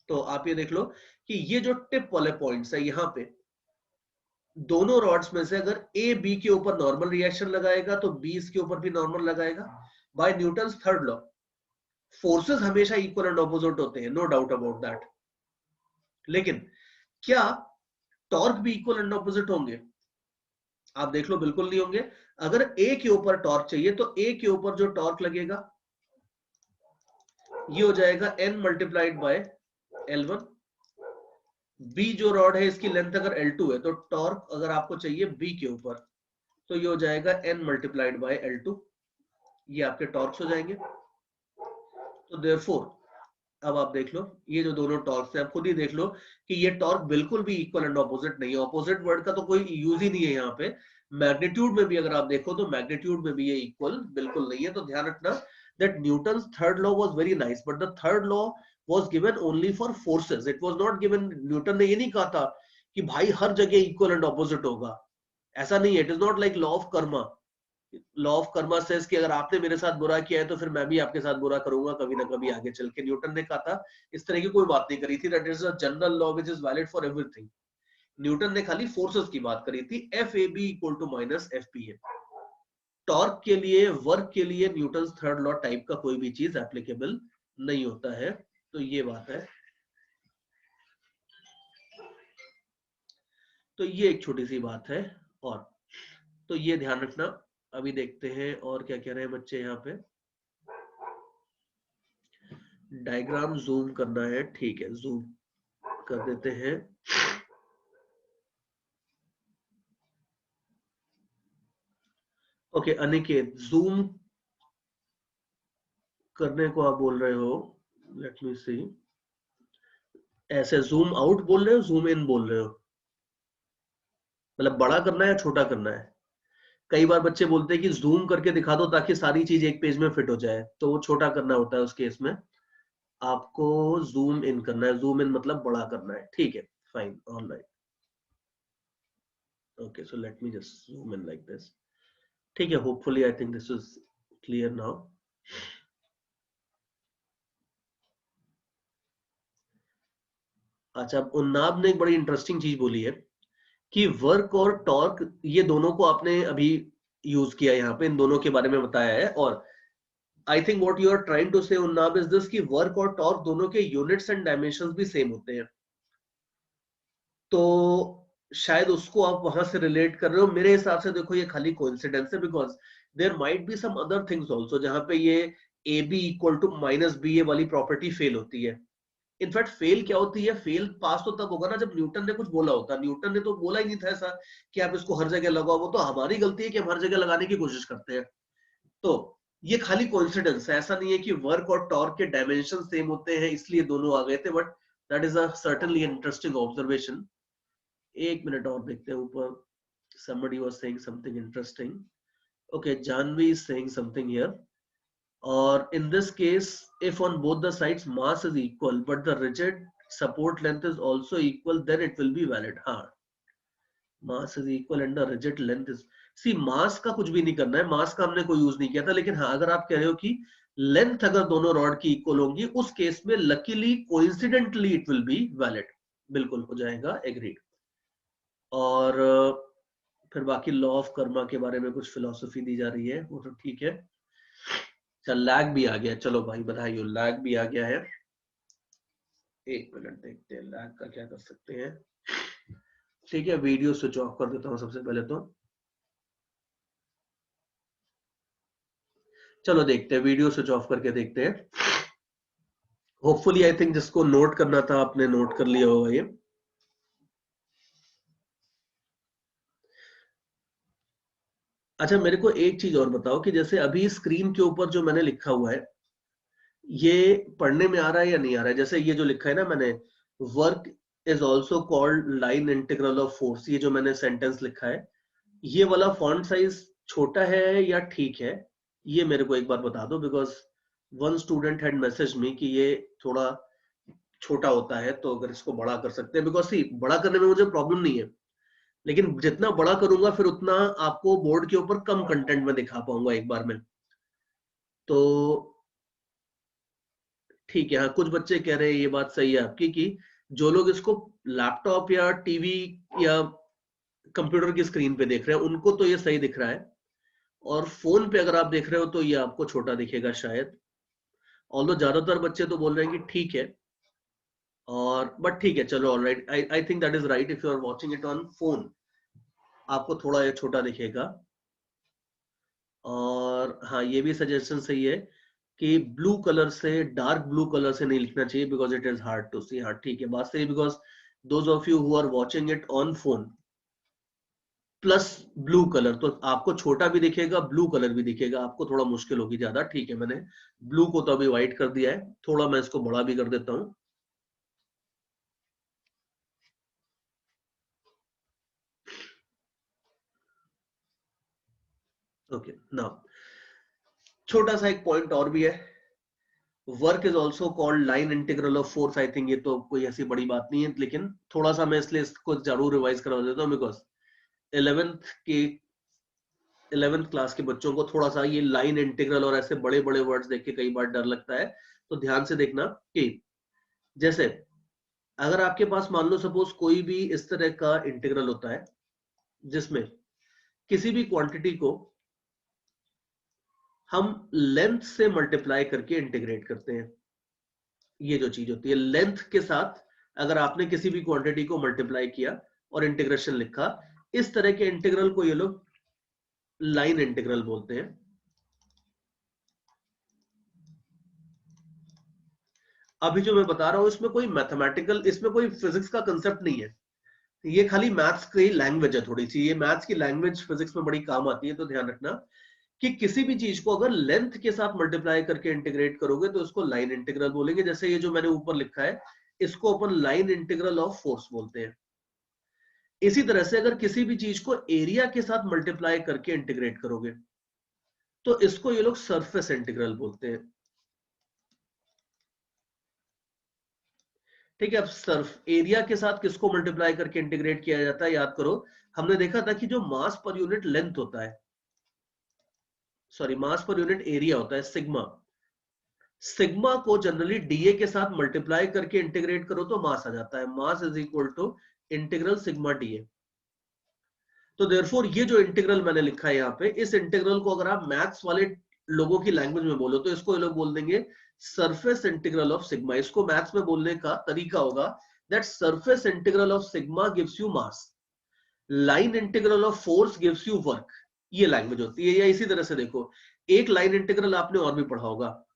तो आप ये देख लो कि ये जो टिप वाले पॉइंट्स है यहाँ पे, दोनों रॉड्स में से अगर ए बी के ऊपर नॉर्मल रिएक्शन लगाएगा तो बी इसके ऊपर भी नॉर्मल लगाएगा। By Newton's third law forces हमेशा इक्वल एंड ऑपोजिट होते हैं, नो डाउट अबाउट दैट। लेकिन क्या टॉर्क भी इक्वल एंड ऑपोजिट होंगे? आप देख लो बिल्कुल नहीं होंगे। अगर ए के ऊपर टॉर्क चाहिए तो ए के ऊपर जो टॉर्क लगेगा ये हो जाएगा n multiplied by L1। B जो रॉड है इसकी लेंथ अगर L2 है तो टॉर्क अगर आपको चाहिए बी के ऊपर तो ये हो जाएगा n मल्टीप्लाइड बाय L2। ये आपके टॉर्क्स हो जाएंगे। तो देयरफॉर अब आप देख लो ये जो दोनों टॉर्क्स हैं, आप खुद ही देख लो कि ये टॉर्क बिल्कुल भी इक्वल एंड ऑपोजिट नहीं है। ऑपोजिट वर्ड का तो कोई यूज ही नहीं है यहाँ पे। मैग्नीट्यूड में भी अगर आप देखो तो मैग्नीट्यूड में भी ये इक्वल बिल्कुल नहीं है। तो ध्यान रखना that Newton's third law was very nice, but the third law was given only for forces, it was not given. Newton ने ये नहीं कहा था कि भाई हर जगह इक्वल एंड ऑपोजिट होगा, ऐसा नहीं है। It is not like law of Karma. Law of Karma says कि अगर आपने मेरे साथ बुरा किया है तो फिर मैं भी आपके साथ बुरा करूंगा कभी ना कभी आगे चल के। न्यूटन ने कहा था, इस तरह की कोई बात नहीं करी थी। That is a general law which is valid for everything. Newton ने खाली फोर्सेस की बात करी थी, F A B equal to minus F P A. Torque के लिए, वर्क के लिए न्यूटन थर्ड लॉ टाइप का कोई भी चीज एप्लीकेबल नहीं होता है। तो ये बात है। तो ये एक छोटी सी बात है। और तो ये ध्यान रखना। अभी देखते हैं और क्या कह रहे हैं बच्चे यहाँ पे। डायग्राम जूम करना है, ठीक है जूम कर देते हैं। ओके अनिकेत, जूम करने को आप बोल रहे हो, लेट मी सी। ऐसे जूम आउट बोल रहे हो, जूम इन बोल रहे हो? मतलब बड़ा करना है या छोटा करना है? कई बार बच्चे बोलते हैं कि जूम करके दिखा दो ताकि सारी चीज एक पेज में फिट हो जाए, तो वो छोटा करना होता है उस केस में। आपको जूम इन करना है, जूम इन मतलब बड़ा करना है, ठीक है fine alright. Okay so let me just zoom in like this, ठीक है। Hopefully I think this is clear now. अच्छा, उन्नाब ने एक बड़ी इंटरेस्टिंग चीज बोली है कि वर्क और टॉर्क, ये दोनों को आपने अभी यूज किया यहाँ पे, इन दोनों के बारे में बताया है। और I think what you are trying to say उन्नाब इज दिस कि वर्क और टॉर्क दोनों के यूनिट्स एंड डायमेंशंस भी सेम होते हैं। तो शायद उसको आप वहां से रिलेट कर रहे हो। मेरे हिसाब से देखो ये खाली कोइंसिडेंस है, because there might be some other things also जहां पे ये A B equal to minus B A वाली प्रॉपर्टी फेल होती है। इनफैक्ट फेल क्या होती है, फेल पास तो तब होगा ना जब न्यूटन ने कुछ बोला होता। न्यूटन ने तो बोला ही नहीं था ऐसा कि आप इसको हर जगह लगाओ। वो तो हमारी गलती है कि हम हर जगह लगाने की कोशिश करते हैं। तो ये खाली कोइंसिडेंस है, ऐसा नहीं है कि वर्क और टॉर्क के डायमेंशन सेम होते हैं इसलिए दोनों आ गए थे। But that is a certainly interesting observation. एक मिनट और देखते हैं ऊपर। somebody was saying something interesting. Okay, Janvi is saying something here. Or in this case, if on both the sides mass is equal but the rigid support length is also equal, then it will be valid. हाँ, mass is equal and the rigid length is, see mass का कुछ भी नहीं करना है, mass का हमने कोई यूज नहीं किया था। लेकिन हाँ, अगर आप कह रहे हो कि लेंथ अगर दोनों रॉड की इक्वल होंगी, उस केस में luckily coincidentally it will be valid, बिल्कुल हो जाएगा एग्रीड। और फिर बाकी लॉ ऑफ कर्मा के बारे में कुछ फिलॉसफी दी जा रही है, वो तो ठीक है। चल लैग भी आ गया, चलो भाई बधाई हो, लैग भी आ गया है। एक मिनट देखते हैं लैग का क्या कर सकते हैं। ठीक है, वीडियो स्विच ऑफ कर देता हूँ सबसे पहले तो। चलो देखते हैं, वीडियो स्विच ऑफ करके देखते हैं। होपफुली आई थिंक जिसको नोट करना था आपने नोट कर लिया होगा ये। अच्छा मेरे को एक चीज और बताओ कि जैसे अभी स्क्रीन के ऊपर जो मैंने लिखा हुआ है, ये पढ़ने में आ रहा है या नहीं आ रहा है? जैसे ये जो लिखा है ना मैंने, work is also called line integral of force, ये जो मैंने सेंटेंस लिखा है, ये वाला फॉन्ट साइज छोटा है या ठीक है? ये मेरे को एक बार बता दो, because one student had message me कि ये थोड़ा छोटा होता है, तो अगर इसको बड़ा कर सकते हैं, बिकॉज सी बड़ा करने में मुझे प्रॉब्लम नहीं है, लेकिन जितना बड़ा करूंगा फिर उतना आपको बोर्ड के ऊपर कम कंटेंट में दिखा पाऊंगा एक बार में। तो ठीक है, हाँ कुछ बच्चे कह रहे हैं, ये बात सही है आपकी, कि जो लोग इसको लैपटॉप या टीवी या कंप्यूटर की स्क्रीन पे देख रहे हैं उनको तो ये सही दिख रहा है, और फोन पे अगर आप देख रहे हो तो ये आपको छोटा दिखेगा शायद। ऑल्दो ज्यादातर बच्चे तो बोल रहे हैं कि ठीक है, और बट ठीक है चलो, alright, I think that is right. If you are watching it on phone आपको थोड़ा ये छोटा दिखेगा। और हाँ ये भी सजेशन सही है कि ब्लू कलर से, डार्क ब्लू कलर से नहीं लिखना चाहिए, because it is hard to see. हाँ ठीक है, बात सही, because those of you who are watching it on phone plus blue colour, तो आपको छोटा भी दिखेगा, ब्लू कलर भी दिखेगा, आपको थोड़ा मुश्किल होगी ज्यादा। ठीक है, मैंने ब्लू को तो अभी व्हाइट कर दिया है, थोड़ा मैं इसको बड़ा भी कर देता हूँ। ओके नाउ, छोटा सा एक पॉइंट और भी है, work is also called line integral of force. I think ये तो कोई ऐसी बड़ी बात नहीं है, लेकिन थोड़ा सा मैं इसलिए इसको जरूर रिवाइज करवा देता हूँ, बिकॉज 11th के 11th क्लास के बच्चों को थोड़ा सा ये लाइन इंटीग्रल और ऐसे बड़े बड़े वर्ड्स देख के कई बार डर लगता है। तो ध्यान से देखना कि जैसे अगर आपके पास मान लो सपोज कोई भी इस तरह का इंटीग्रल होता है जिसमें किसी भी क्वांटिटी को हम लेंथ से मल्टीप्लाई करके इंटीग्रेट करते हैं, ये जो चीज होती है लेंथ के साथ, अगर आपने किसी भी क्वांटिटी को मल्टीप्लाई किया और इंटीग्रेशन लिखा, इस तरह के इंटीग्रल को ये लोग लाइन इंटीग्रल बोलते हैं। अभी जो मैं बता रहा हूं इसमें कोई मैथमेटिकल, इसमें कोई फिजिक्स का कंसेप्ट नहीं है, ये खाली मैथ्स की लैंग्वेज है थोड़ी सी, ये मैथ्स की लैंग्वेज फिजिक्स में बड़ी काम आती है। तो ध्यान रखना कि किसी भी चीज को अगर लेंथ के साथ मल्टीप्लाई करके इंटीग्रेट करोगे तो उसको लाइन इंटीग्रल बोलेंगे। जैसे ये जो मैंने ऊपर लिखा है, इसको अपन लाइन इंटीग्रल ऑफ फोर्स बोलते हैं। इसी तरह से अगर किसी भी चीज को एरिया के साथ मल्टीप्लाई करके इंटीग्रेट करोगे तो इसको ये लोग सरफेस इंटीग्रल बोलते हैं। ठीक है, अब सर्फ एरिया के साथ किसको मल्टीप्लाई करके इंटीग्रेट किया जाता है, याद करो, हमने देखा था कि जो मास पर यूनिट लेंथ होता है, sorry mass per unit area होता है, सिग्मा, सिग्मा को जनरली डीए के साथ मल्टीप्लाई करके इंटीग्रेट करो तो मास आ जाता है, mass is equal to integral sigma dA. तो देयरफॉर ये जो इंटीग्रल मैंने लिखा है यहाँ पे, इस इंटीग्रल को अगर आप मैथ्स वाले लोगों की लैंग्वेज में बोलो तो इसको ये लोग बोल देंगे सरफेस इंटीग्रल ऑफ सिग्मा। इसको मैथ्स में बोलने का तरीका होगा that surface integral of sigma gives you mass, line integral of force gives you work, ये लैंग्वेज होती है। या इसी तरह से देखो, एक लाइन इंटीग्रल आपने और भी पढ़ा होगा,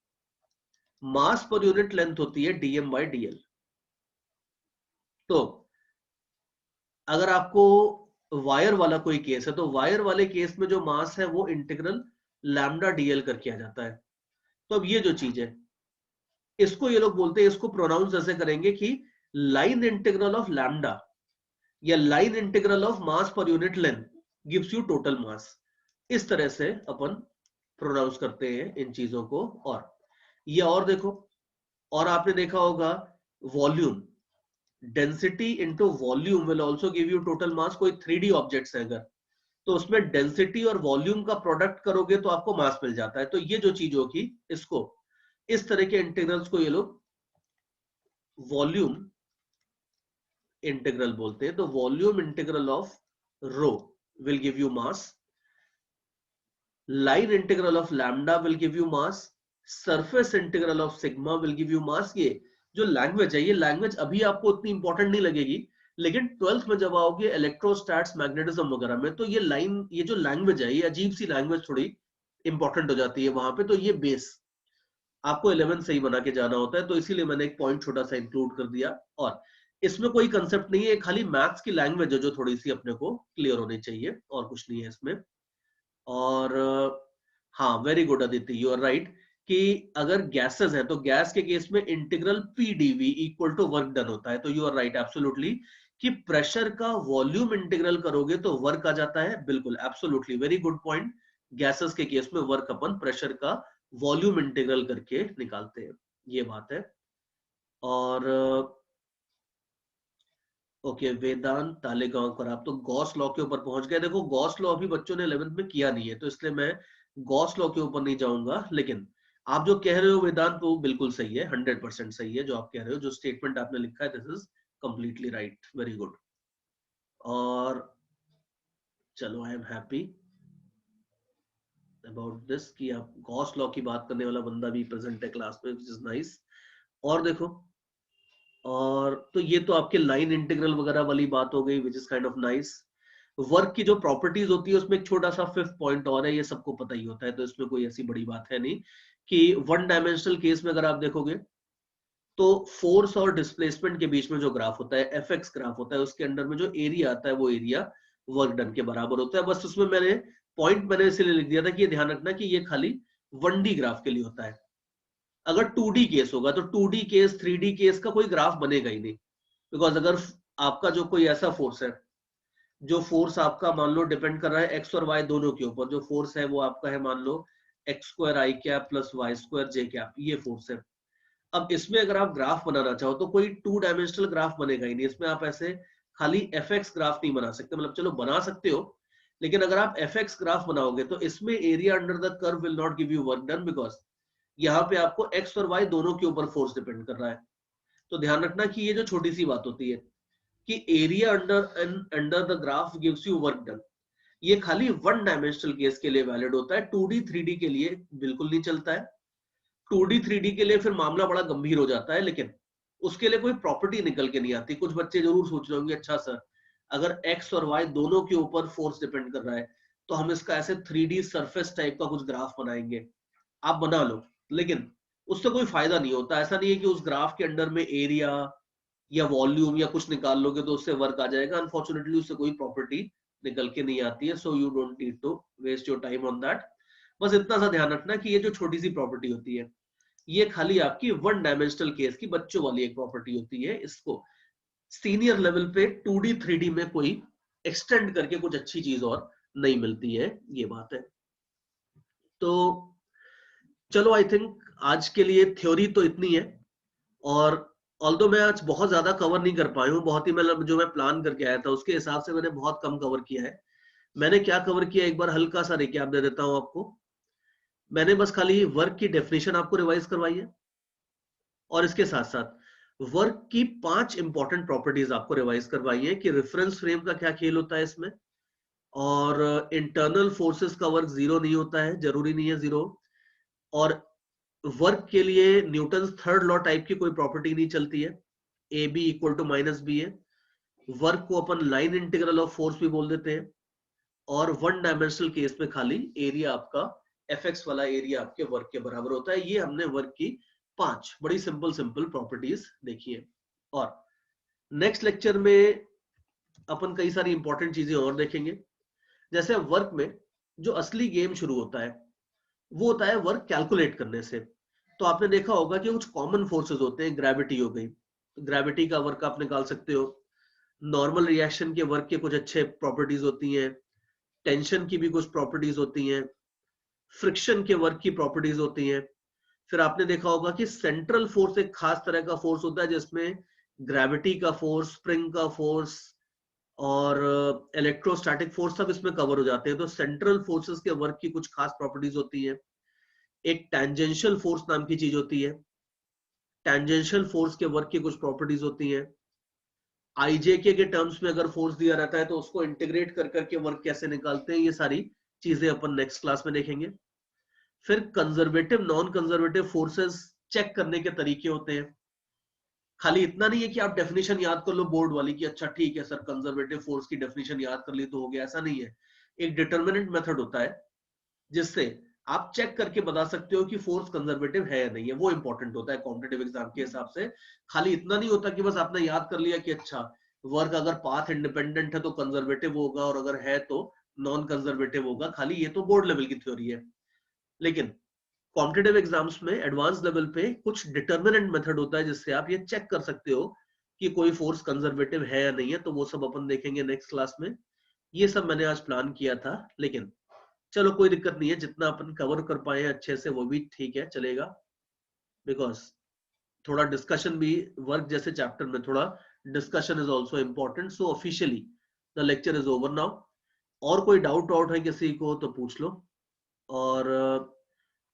मास पर यूनिट लेंथ होती है डीएम बाई डीएल। तो अगर आपको वायर वाला कोई केस है तो वायर वाले केस में जो मास है वो इंटीग्रल लैम्डा डीएल करके आ जाता है। तो अब ये जो चीज है इसको ये लोग बोलते हैं, इसको प्रोनाउंस ऐसे करेंगे कि लाइन इंटीग्रल ऑफ लैम्डा या line integral of mass per unit length gives you total mass. इस तरह से अपन प्रोनाउंस करते हैं इन चीजों को। और ये और देखो, और आपने देखा होगा volume, density into volume will also give you total mass. कोई 3D ऑब्जेक्ट्स है अगर, तो उसमें डेंसिटी और वॉल्यूम का प्रोडक्ट करोगे तो आपको मास मिल जाता है। तो ये जो चीज होगी, इसको इस तरह के इंटीग्रल्स को ये लोग वॉल्यूम इंटीग्रल बोलते हैं। तो volume integral of rho, will give you mass, line integral of lambda will give you mass, surface integral of sigma will give you mass। ये जो लैंग्वेज है, ये लैंग्वेज अभी आपको उतनी इंपॉर्टेंट नहीं लगेगी, लेकिन 12th में जब आओगे इलेक्ट्रोस्टैट्स मैग्नेटिज्म वगैरह में, तो ये लाइन, ये जो लैंग्वेज है, ये अजीब सी लैंग्वेज थोड़ी इंपॉर्टेंट हो जाती है वहां पे। तो ये बेस आपको 11 से ही बना के जाना होता है, तो इसीलिए मैंने एक पॉइंट छोटा सा इंक्लूड कर दिया। और इसमें कोई कंसेप्ट नहीं है, खाली मैथ्स की लैंग्वेज है जो थोड़ी सी अपने को क्लियर होनी चाहिए, और कुछ नहीं है इसमें। और हाँ, very good Aditi, you are right कि अगर गैसेस हैं तो गैस के केस में integral P dV equal to work done होता है। तो यू आर राइट एब्सोल्युटली कि प्रेशर का वॉल्यूम इंटीग्रल करोगे तो वर्क आ जाता है। बिल्कुल, absolutely, very good point. Gases के केस में वर्क अपन प्रेशर का वॉल्यूम इंटीग्रल करके निकालते हैं, ये बात है। और ओके, वेदांत तालेगांवकर, आप तो गॉस लॉ के ऊपर पहुंच गए। देखो, गॉस लॉ अभी बच्चों ने 11th में किया नहीं है, तो इसलिए मैं गॉस लॉ के ऊपर नहीं जाऊंगा। लेकिन आप जो कह रहे हो वेदांत, वो बिल्कुल सही है, 100% सही है जो आप कह रहे हो, जो स्टेटमेंट आपने लिखा है, this is completely right, very good. और चलो, आई एम हैप्पी अबाउट दिस कि आप गॉस लॉ की बात करने वाला बंदा भी प्रेजेंट है क्लास में, विच इज नाइस। और देखो, और तो ये तो आपके लाइन इंटीग्रल वगैरह वाली बात हो गई, which is kind of nice. Work की जो प्रॉपर्टीज होती है उसमें एक छोटा सा 5th पॉइंट और है, ये सबको पता ही होता है, तो इसमें कोई ऐसी बड़ी बात है नहीं कि वन डायमेंशनल केस में अगर आप देखोगे तो फोर्स और डिस्प्लेसमेंट के बीच में जो ग्राफ होता है, एफएक्स ग्राफ होता है, उसके अंडर में जो एरिया आता है वो एरिया वर्क डन के बराबर होता है। बस उसमें मैंने इसलिए लिख दिया था कि ये ध्यान रखना कि ये खाली 1D ग्राफ के लिए होता है। अगर 2D केस होगा तो 2D केस 3D केस का कोई ग्राफ बनेगा ही नहीं, बिकॉज अगर आपका जो कोई ऐसा फोर्स है, जो फोर्स आपका मान लो डिपेंड कर रहा है एक्स और वाई दोनों के ऊपर, जो फोर्स है वो आपका है मान लो एक्स स्क्वायर आई कैप प्लस वाई स्क्वायर जे कैप, ये फोर्स है। अब इसमें अगर आप ग्राफ बनाना चाहो तो कोई 2 डायमेंशनल ग्राफ बनेगा ही नहीं। इसमें आप ऐसे खाली एफ एक्स ग्राफ नहीं बना सकते, मतलब चलो बना सकते हो, लेकिन अगर आप एफ एक्स ग्राफ बनाओगे तो इसमें area under the curve will not give you work done, because यहाँ पे आपको एक्स और वाई दोनों के ऊपर फोर्स डिपेंड कर रहा है। तो ध्यान रखना कि ये जो छोटी सी बात होती है कि area under the graph gives you work done, ये खाली 1 डायमेंशनल केस के लिए वैलिड होता है, 2D 3D के लिए बिल्कुल नहीं चलता है। 2D 3D के लिए फिर मामला बड़ा गंभीर हो जाता है, लेकिन उसके लिए कोई प्रॉपर्टी निकल के नहीं आती। कुछ बच्चे जरूर सोच रहे होंगे, अच्छा सर अगर एक्स और वाई दोनों के ऊपर फोर्स डिपेंड कर रहा है तो हम इसका ऐसे 3D सरफेस टाइप का कुछ ग्राफ बनाएंगे। आप बना लो, लेकिन उससे कोई फायदा नहीं होता। ऐसा नहीं है कि उस ग्राफ के अंडर में एरिया या वॉल्यूम या कुछ निकाल लोगे तो उससे वर्क आ जाएगा। अनफॉर्चुनेटली उससे कोई प्रॉपर्टी निकल के नहीं आती है, so you don't need to waste your time on that. बस इतना सा ध्यान रखना कि ये जो छोटी सी प्रॉपर्टी होती है, ये खाली आपकी 1 डायमेंशनल केस की बच्चों वाली एक प्रॉपर्टी होती है। इसको सीनियर लेवल पे 2D 3D में कोई एक्सटेंड करके कुछ अच्छी चीज और नहीं मिलती है, ये बात है। तो चलो, आई थिंक आज के लिए थ्योरी तो इतनी है। और ऑल्दो मैं आज बहुत ज्यादा कवर नहीं कर पाया हूँ, बहुत ही मतलब जो मैं प्लान करके आया था उसके हिसाब से मैंने बहुत कम कवर किया है। मैंने क्या कवर किया, एक बार हल्का सा रिकैप दे देता हूँ आपको। मैंने बस खाली वर्क की डेफिनेशन आपको रिवाइज करवाई है, और इसके साथ साथ वर्क की 5 इंपॉर्टेंट प्रॉपर्टीज आपको रिवाइज करवाई है कि रेफरेंस फ्रेम का क्या खेल होता है इसमें, और इंटरनल फोर्सेस का वर्क जीरो नहीं होता है, जरूरी नहीं है जीरो, और वर्क के लिए न्यूटन थर्ड लॉ टाइप की कोई प्रॉपर्टी नहीं चलती है, A B equal to minus B है। वर्क को अपन लाइन इंटीग्रल ऑफ फोर्स भी बोल देते हैं, और 1 डायमेंशनल केस में खाली एरिया आपका एफ एक्स वाला एरिया आपके वर्क के बराबर होता है। ये हमने वर्क की 5 बड़ी सिंपल सिंपल प्रॉपर्टीज देखी है। और नेक्स्ट लेक्चर में अपन कई सारी इंपॉर्टेंट चीजें और देखेंगे। जैसे वर्क में जो असली गेम शुरू होता है वो होता है वर्क कैलकुलेट करने से। तो आपने देखा होगा कि कुछ कॉमन फोर्सेस होते हैं, ग्रेविटी हो गई, ग्रेविटी का वर्क आप निकाल सकते हो। नॉर्मल रिएक्शन के वर्क के कुछ अच्छे प्रॉपर्टीज होती हैं, टेंशन की भी कुछ प्रॉपर्टीज होती हैं, फ्रिक्शन के वर्क की प्रॉपर्टीज होती हैं। फिर आपने देखा होगा कि सेंट्रल फोर्स एक खास तरह का फोर्स होता है जिसमें ग्रेविटी का फोर्स, स्प्रिंग का फोर्स और इलेक्ट्रोस्टैटिक फोर्स सब इसमें कवर हो जाते हैं। तो सेंट्रल फोर्सेस के वर्क की कुछ खास प्रॉपर्टीज होती है। एक टेंजेंशियल फोर्स नाम की चीज होती है, टेंजेंशियल फोर्स के वर्क की कुछ प्रॉपर्टीज होती हैं। आईजेके के टर्म्स में अगर फोर्स दिया रहता है तो उसको इंटीग्रेट कर करके वर्क कैसे निकालते हैं, ये सारी चीजें अपन नेक्स्ट क्लास में देखेंगे। फिर conservative non conservative forces check करने के तरीके होते हैं। खाली इतना नहीं है कि आप डेफिनेशन याद कर लो बोर्ड वाली कि अच्छा ठीक है सर कंजर्वेटिव फोर्स की डेफिनेशन याद कर ली तो हो गया, ऐसा नहीं है। एक डिटर्मिनेंट मेथड होता है जिससे आप चेक करके बता सकते हो कि फोर्स कंजर्वेटिव है या नहीं है, वो इंपॉर्टेंट होता है कॉम्पिटिटिव एग्जाम के हिसाब से। खाली इतना नहीं होता कि बस आपने याद कर लिया कि अच्छा वर्क अगर पाथ इंडिपेंडेंट है तो कंजर्वेटिव होगा और अगर है तो नॉन कंजर्वेटिव होगा, खाली ये तो बोर्ड लेवल की थ्योरी है। लेकिन कॉम्पिटिटिव एग्जाम्स में एडवांस लेवल पे कुछ डिटर्मिनेंट मेथड होता है जिससे आप ये चेक कर सकते हो कि कोई फोर्स कंजर्वेटिव है या नहीं है, तो वो सब अपन देखेंगे नेक्स्ट क्लास में। ये सब मैंने आज प्लान किया था, लेकिन चलो कोई दिक्कत नहीं है, जितना अपन कवर कर पाए अच्छे से वो भी ठीक है, चलेगा। बिकॉज थोड़ा डिस्कशन भी वर्क जैसे चैप्टर में थोड़ा discussion is also important. So officially the lecture is over now. और कोई डाउट वाउट है किसी को तो पूछ लो। और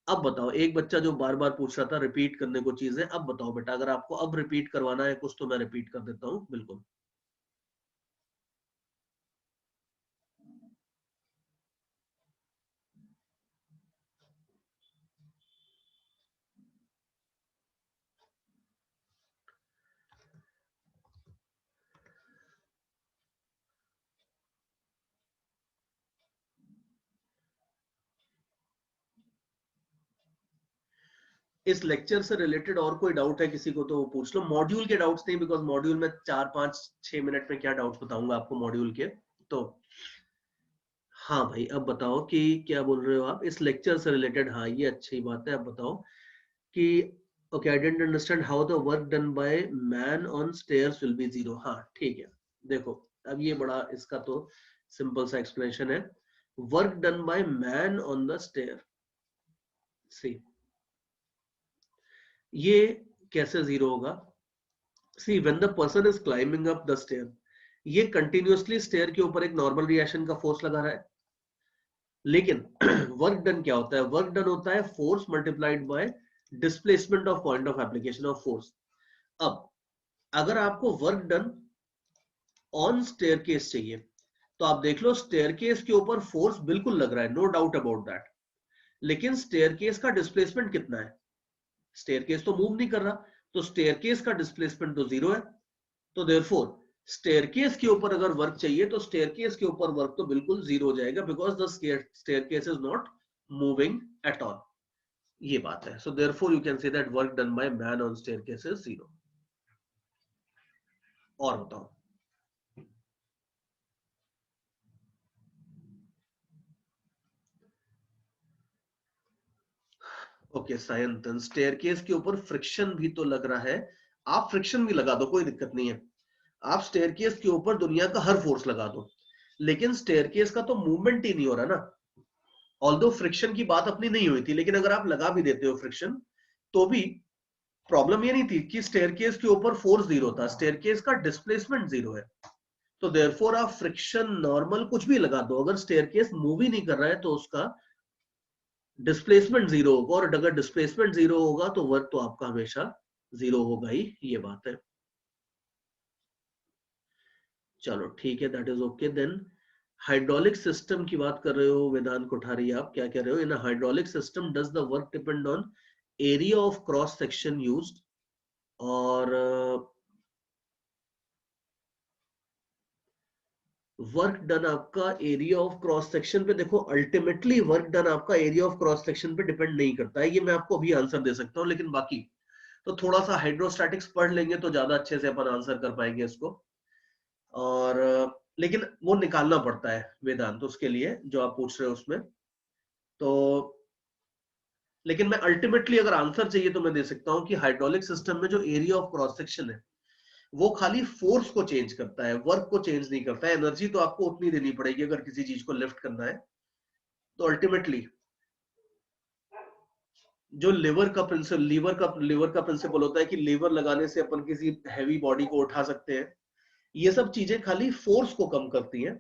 अब बताओ, एक बच्चा जो बार बार पूछ रहा था रिपीट करने को चीजें, अब बताओ बेटा, अगर आपको अब रिपीट करवाना है कुछ तो मैं रिपीट कर देता हूँ बिल्कुल। इस लेक्चर से रिलेटेड और कोई डाउट है किसी को तो वो पूछ लो। मॉड्यूल के डाउट्स नहीं, बिकॉज मॉड्यूल में 4 5 6 मिनट में क्या डाउट्स बताऊंगा आपको मॉड्यूल के। तो हाँ भाई, अब बताओ कि क्या बोल रहे हो आप इस लेक्चर से रिलेटेड। हाँ ये अच्छी बात है, अब बताओ कि okay I didn't understand how the work done by man on stairs will be zero. हाँ ठीक है, देखो अब ये बड़ा इसका तो सिंपल सा एक्सप्लेनेशन है। Work done by man on the stair, see ये कैसे जीरो होगा? See when the person is climbing up the stair, ये कंटिन्यूअसली स्टेयर के ऊपर एक नॉर्मल रिएक्शन का फोर्स लगा रहा है। लेकिन वर्क डन क्या होता है? वर्क डन होता है force multiplied by displacement of point of application of force. अब अगर आपको वर्क डन ऑन स्टेयरकेस चाहिए तो आप देख लो स्टेयरकेस के ऊपर फोर्स बिल्कुल लग रहा है, नो डाउट अबाउट दैट। लेकिन स्टेयरकेस का डिस्प्लेसमेंट कितना है? स्टेयरकेस तो मूव नहीं कर रहा, तो स्टेयरकेस का डिस्प्लेसमेंट तो जीरो है। तो देयरफॉर स्टेयरकेस के ऊपर अगर वर्क चाहिए तो स्टेयरकेस के ऊपर वर्क तो बिल्कुल जीरो हो जाएगा, because the staircase is not moving at all. ये बात है। So therefore you can say that work done by man on staircase is zero. और बताओ। ओके सायंतन, स्टेयरकेस के ऊपर फ्रिक्शन भी तो लग रहा है। आप फ्रिक्शन भी लगा दो, कोई दिक्कत नहीं है। आप स्टेयरकेस के ऊपर दुनिया का हर फोर्स लगा दो, लेकिन स्टेयरकेस का तो मूवमेंट ही नहीं हो रहा ना। ऑल्दो फ्रिक्शन की बात अपनी नहीं हुई थी, लेकिन अगर आप लगा भी देते हो फ्रिक्शन तो भी प्रॉब्लम ये नहीं थी कि स्टेयरकेस के ऊपर फोर्स जीरो था, स्टेयरकेस का डिस्प्लेसमेंट जीरो है। तो देयरफॉर आप फ्रिक्शन नॉर्मल कुछ भी लगा दो, अगर स्टेयरकेस मूव ही नहीं कर रहा है तो उसका डिस्प्लेसमेंट जीरो होगा, और अगर डिस्प्लेसमेंट जीरो होगा तो वर्क तो आपका हमेशा जीरो होगा ही, ये बात है। चलो ठीक है, that is okay then. Hydraulic system की बात कर रहे हो वेदांत कोठारी, आप क्या कह रहे हो? इन hydraulic system does the work depend on area of cross section used? और वर्क डन आपका एरिया ऑफ क्रॉस सेक्शन पे, देखो अल्टीमेटली वर्क डन आपका एरिया ऑफ क्रॉस सेक्शन पे डिपेंड नहीं करता है, ये मैं आपको अभी आंसर दे सकता हूँ। लेकिन बाकी तो थोड़ा सा हाइड्रोस्टैटिक्स पढ़ लेंगे तो ज्यादा अच्छे से अपन आंसर कर पाएंगे इसको। और लेकिन वो निकालना पड़ता है वेदांत उसके लिए जो आप पूछ रहे हो उसमें। तो लेकिन मैं अल्टीमेटली अगर आंसर चाहिए तो मैं दे सकता हूं कि हाइड्रोलिक सिस्टम में जो एरिया ऑफ क्रॉस सेक्शन है वो खाली फोर्स को चेंज करता है, वर्क को चेंज नहीं करता है। एनर्जी तो आपको उतनी देनी पड़ेगी अगर किसी चीज को लिफ्ट करना है। तो अल्टीमेटली जो लीवर का प्रिंसिपल होता है कि लीवर लगाने से अपन किसी हैवी बॉडी को उठा सकते हैं, ये सब चीजें खाली फोर्स को कम करती हैं।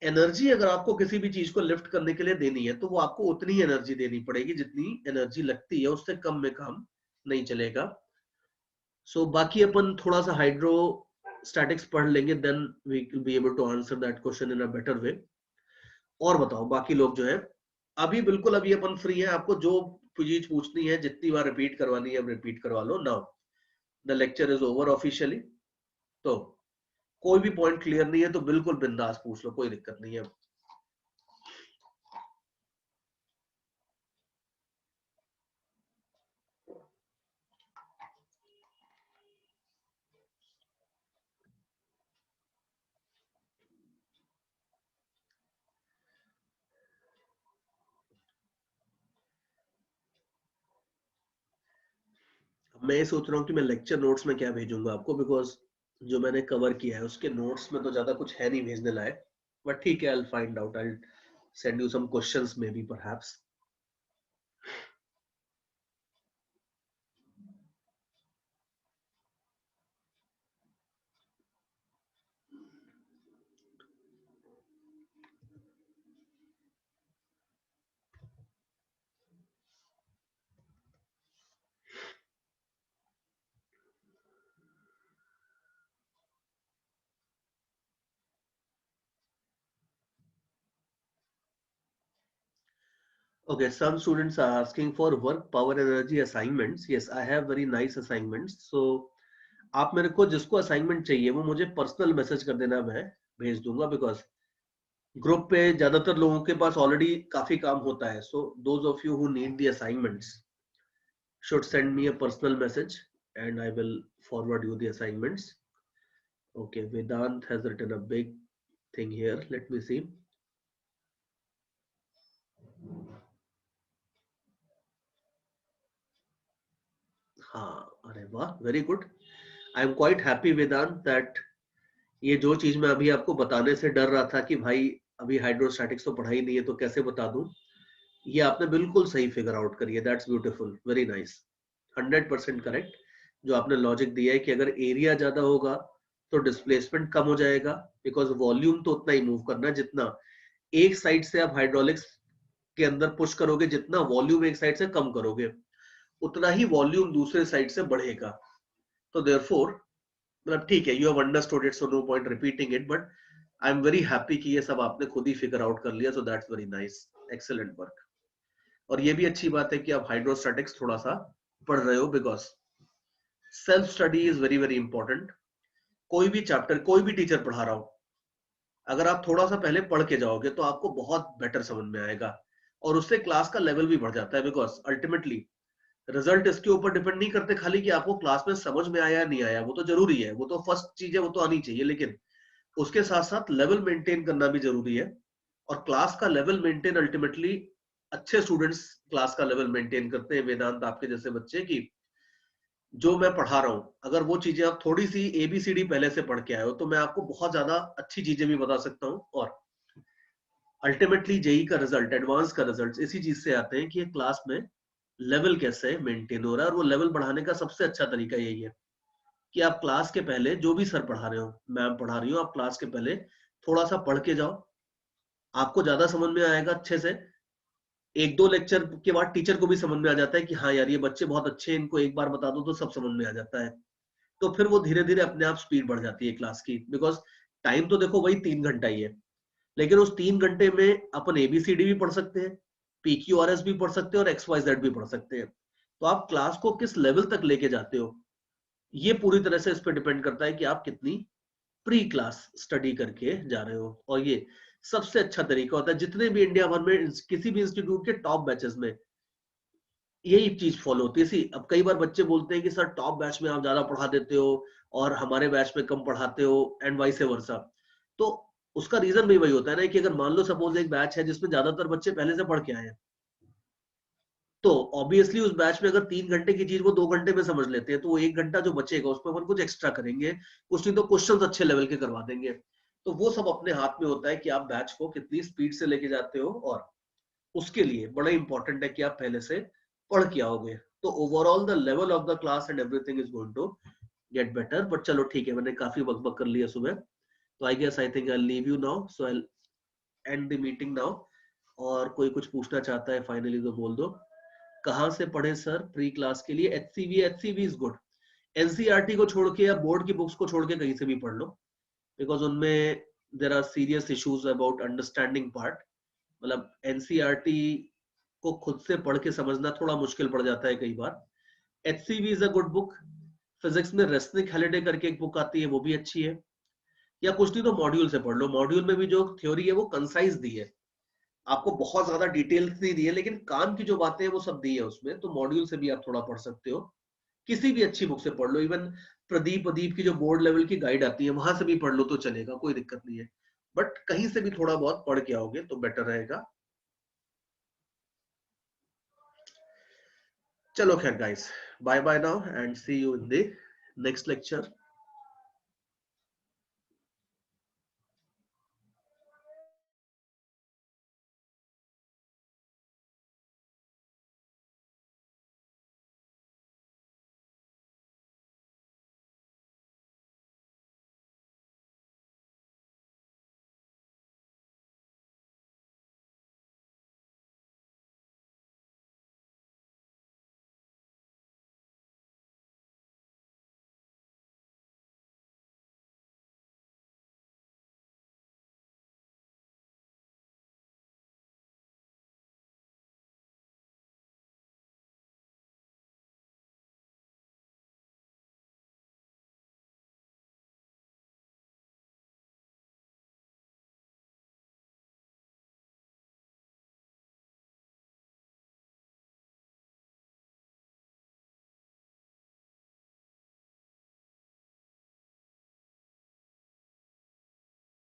एनर्जी अगर आपको किसी भी चीज को लिफ्ट करने के लिए देनी है तो वो आपको उतनी एनर्जी देनी पड़ेगी जितनी एनर्जी लगती है, उससे कम में काम नहीं चलेगा। सो बाकी अपन थोड़ा सा हाइड्रो स्टैटिक्स पढ़ लेंगे then we will be able to answer that question in a better way. और बताओ बाकी लोग जो है, अभी बिल्कुल अभी अपन फ्री है, आपको जो चीज पूछनी है जितनी बार रिपीट करवानी है रिपीट करवा लो। Now the lecture is over officially. तो कोई भी पॉइंट क्लियर नहीं है तो बिल्कुल बिंदास पूछ लो, कोई दिक्कत नहीं है। मैं ये सोच रहा हूँ कि मैं लेक्चर नोट्स में क्या भेजूंगा आपको, बिकॉज जो मैंने कवर किया है उसके नोट्स में तो ज्यादा कुछ है नहीं भेजने लायक। बट ठीक है, I will find out, I will send you some questions maybe perhaps. Okay, some students are asking for work, power, energy assignments. Yes, I have very nice assignments. So आप मेरे को जिसको assignment चाहिए वो मुझे personal message कर देना, मैं भेज दूंगा। बिकॉज ग्रुप पे ज्यादातर लोगों के पास ऑलरेडी काफी काम होता है। So those of you who need the assignments should send me a personal message and I will forward you the assignments. Okay, Vedant has written a big thing here. Let me see. हाँ, अरे वाह, very good. I am quite happy Vedant that ये जो चीज मैं अभी आपको बताने से डर रहा था कि भाई अभी हाइड्रोस्टैटिक्स तो पढ़ाई नहीं है तो कैसे बता दूं, ये आपने बिल्कुल सही फिगर आउट करी है। That's beautiful, very nice, 100% correct. जो आपने लॉजिक दिया है कि अगर एरिया ज्यादा होगा तो डिस्प्लेसमेंट कम हो जाएगा, बिकॉज वॉल्यूम तो उतना ही मूव करना है जितना एक साइड से आप हाइड्रोलिक्स के अंदर पुश करोगे, जितना वॉल्यूम एक साइड से कम करोगे उतना ही वॉल्यूम दूसरे साइड से बढ़ेगा। तो देयरफॉर मतलब ठीक है, you have understood it, so no point repeating it, but I am very happy कि ये सब आपने खुद ही फिगर आउट कर लिया। So that's very nice, excellent work. और ये भी अच्छी बात है कि आप हाइड्रोस्टैटिक्स थोड़ा सा पढ़ रहे हो, because self study is very very important. कोई भी चैप्टर कोई भी टीचर पढ़ा रहा हो, अगर आप थोड़ा सा पहले पढ़ के जाओगे तो आपको बहुत बेटर समझ में आएगा और उससे क्लास का लेवल भी बढ़ जाता है। बिकॉज अल्टीमेटली रिजल्ट इसके ऊपर डिपेंड नहीं करते खाली कि आपको क्लास में समझ में आया नहीं आया, वो तो जरूरी है, वो तो फर्स्ट चीज है, वो तो आनी चाहिए, लेकिन उसके साथ साथ लेवल मेंटेन करना भी जरूरी है। और क्लास का लेवल मेंटेन अल्टीमेटली अच्छे स्टूडेंट्स क्लास का लेवल मेंटेन करते हैं। वेदांत आपके जैसे बच्चे की जो मैं पढ़ा रहा हूं, अगर वो चीजें आप थोड़ी सी एबीसीडी पहले से पढ़ के आए हो तो मैं आपको बहुत ज्यादा अच्छी चीजें भी बता सकता हूँ। और अल्टीमेटली जेई का रिजल्ट, एडवांस का रिजल्ट इसी चीज से आते हैं कि क्लास में लेवल कैसे मेंटेन हो रहा है। और वो लेवल बढ़ाने का सबसे अच्छा तरीका यही है कि आप क्लास के पहले जो भी सर पढ़ा रहे हो, मैम पढ़ा रही हो, आप क्लास के पहले थोड़ा सा पढ़ के जाओ, आपको ज्यादा समझ में आएगा अच्छे से। एक दो लेक्चर के बाद टीचर को भी समझ में आ जाता है कि हाँ यार ये बच्चे बहुत अच्छे हैं, इनको एक बार बता दो तो सब समझ में आ जाता है। तो फिर वो धीरे धीरे अपने आप स्पीड बढ़ जाती है क्लास की। बिकॉज टाइम तो देखो वही 3 घंटा ही है, लेकिन उस 3 घंटे में अपन एबीसीडी भी पढ़ सकते हैं, पीक्यूआरएस भी पढ़ सकते हैं और XYZ भी पढ़ सकते हैं। तो आप क्लास को किस लेवल तक लेके जाते हो, ये पूरी तरह से इस पर डिपेंड करता है कि आप कितनी प्री क्लास स्टडी करके जा रहे हो। और ये सबसे अच्छा तरीका होता है, जितने भी इंडिया भर में किसी भी इंस्टीट्यूट के टॉप बैचेस में यही चीज फॉलो होती है। सी अब कई बार बच्चे बोलते हैं कि सर टॉप बैच में आप ज्यादा पढ़ा देते हो और हमारे बैच में कम पढ़ाते हो, एंड वाइस वर्सा। तो उसका रीजन भी वही होता है ना कि अगर मान लो सपोज एक बैच है जिसमें ज्यादातर बच्चे पहले से पढ़ के आए हैं, तो ऑब्वियसली उस बैच में अगर 3 घंटे की चीज वो 2 घंटे में समझ लेते हैं, तो वो 1 घंटा जो बचेगा उसमें अपन कुछ एक्स्ट्रा करेंगे, कुछ नहीं तो क्वेश्चंस अच्छे लेवल के करवा देंगे। तो वो सब अपने हाथ में होता है कि आप बैच को कितनी स्पीड से लेके जाते हो। और उसके लिए बड़ा इंपॉर्टेंट है कि आप पहले से पढ़ के आओगे, तो overall the level of the class and everything is going to get better. But चलो ठीक है, मैंने काफी बकबक कर लिया सुबह, तो I guess I think I leave you now, so I end the meeting now. और कोई कुछ पूछना चाहता है फाइनली तो बोल दो। कहाँ से पढ़े सर प्री क्लास के लिए? HCV, HCV is good. NCERT को छोड़ के या बोर्ड की बुक्स को छोड़ के कहीं से भी पढ़ लो, बिकॉज उनमें there are serious issues about understanding part. मतलब एनसीईआरटी को खुद से पढ़ के समझना थोड़ा मुश्किल पड़ जाता है कई बार। HCV is a good book. Physics में रेस्निक हैलिडे करके एक बुक आती है, वो भी अच्छी है। या कुछ नहीं तो मॉड्यूल से पढ़ लो, मॉड्यूल में भी जो थ्योरी है वो कंसाइज दी है, आपको बहुत ज्यादा डिटेल्स नहीं दी है, लेकिन काम की जो बातें हैं वो सब दी है उसमें, तो मॉड्यूल से भी आप थोड़ा पढ़ सकते हो। किसी भी अच्छी बुक से पढ़ लो, इवन प्रदीप की जो बोर्ड लेवल की गाइड आती है वहां से भी पढ़ लो तो चलेगा, कोई दिक्कत नहीं है। बट कहीं से भी थोड़ा बहुत पढ़ के आओगे तो बेटर रहेगा। चलो खैर guys, bye bye now and see you in the next lecture.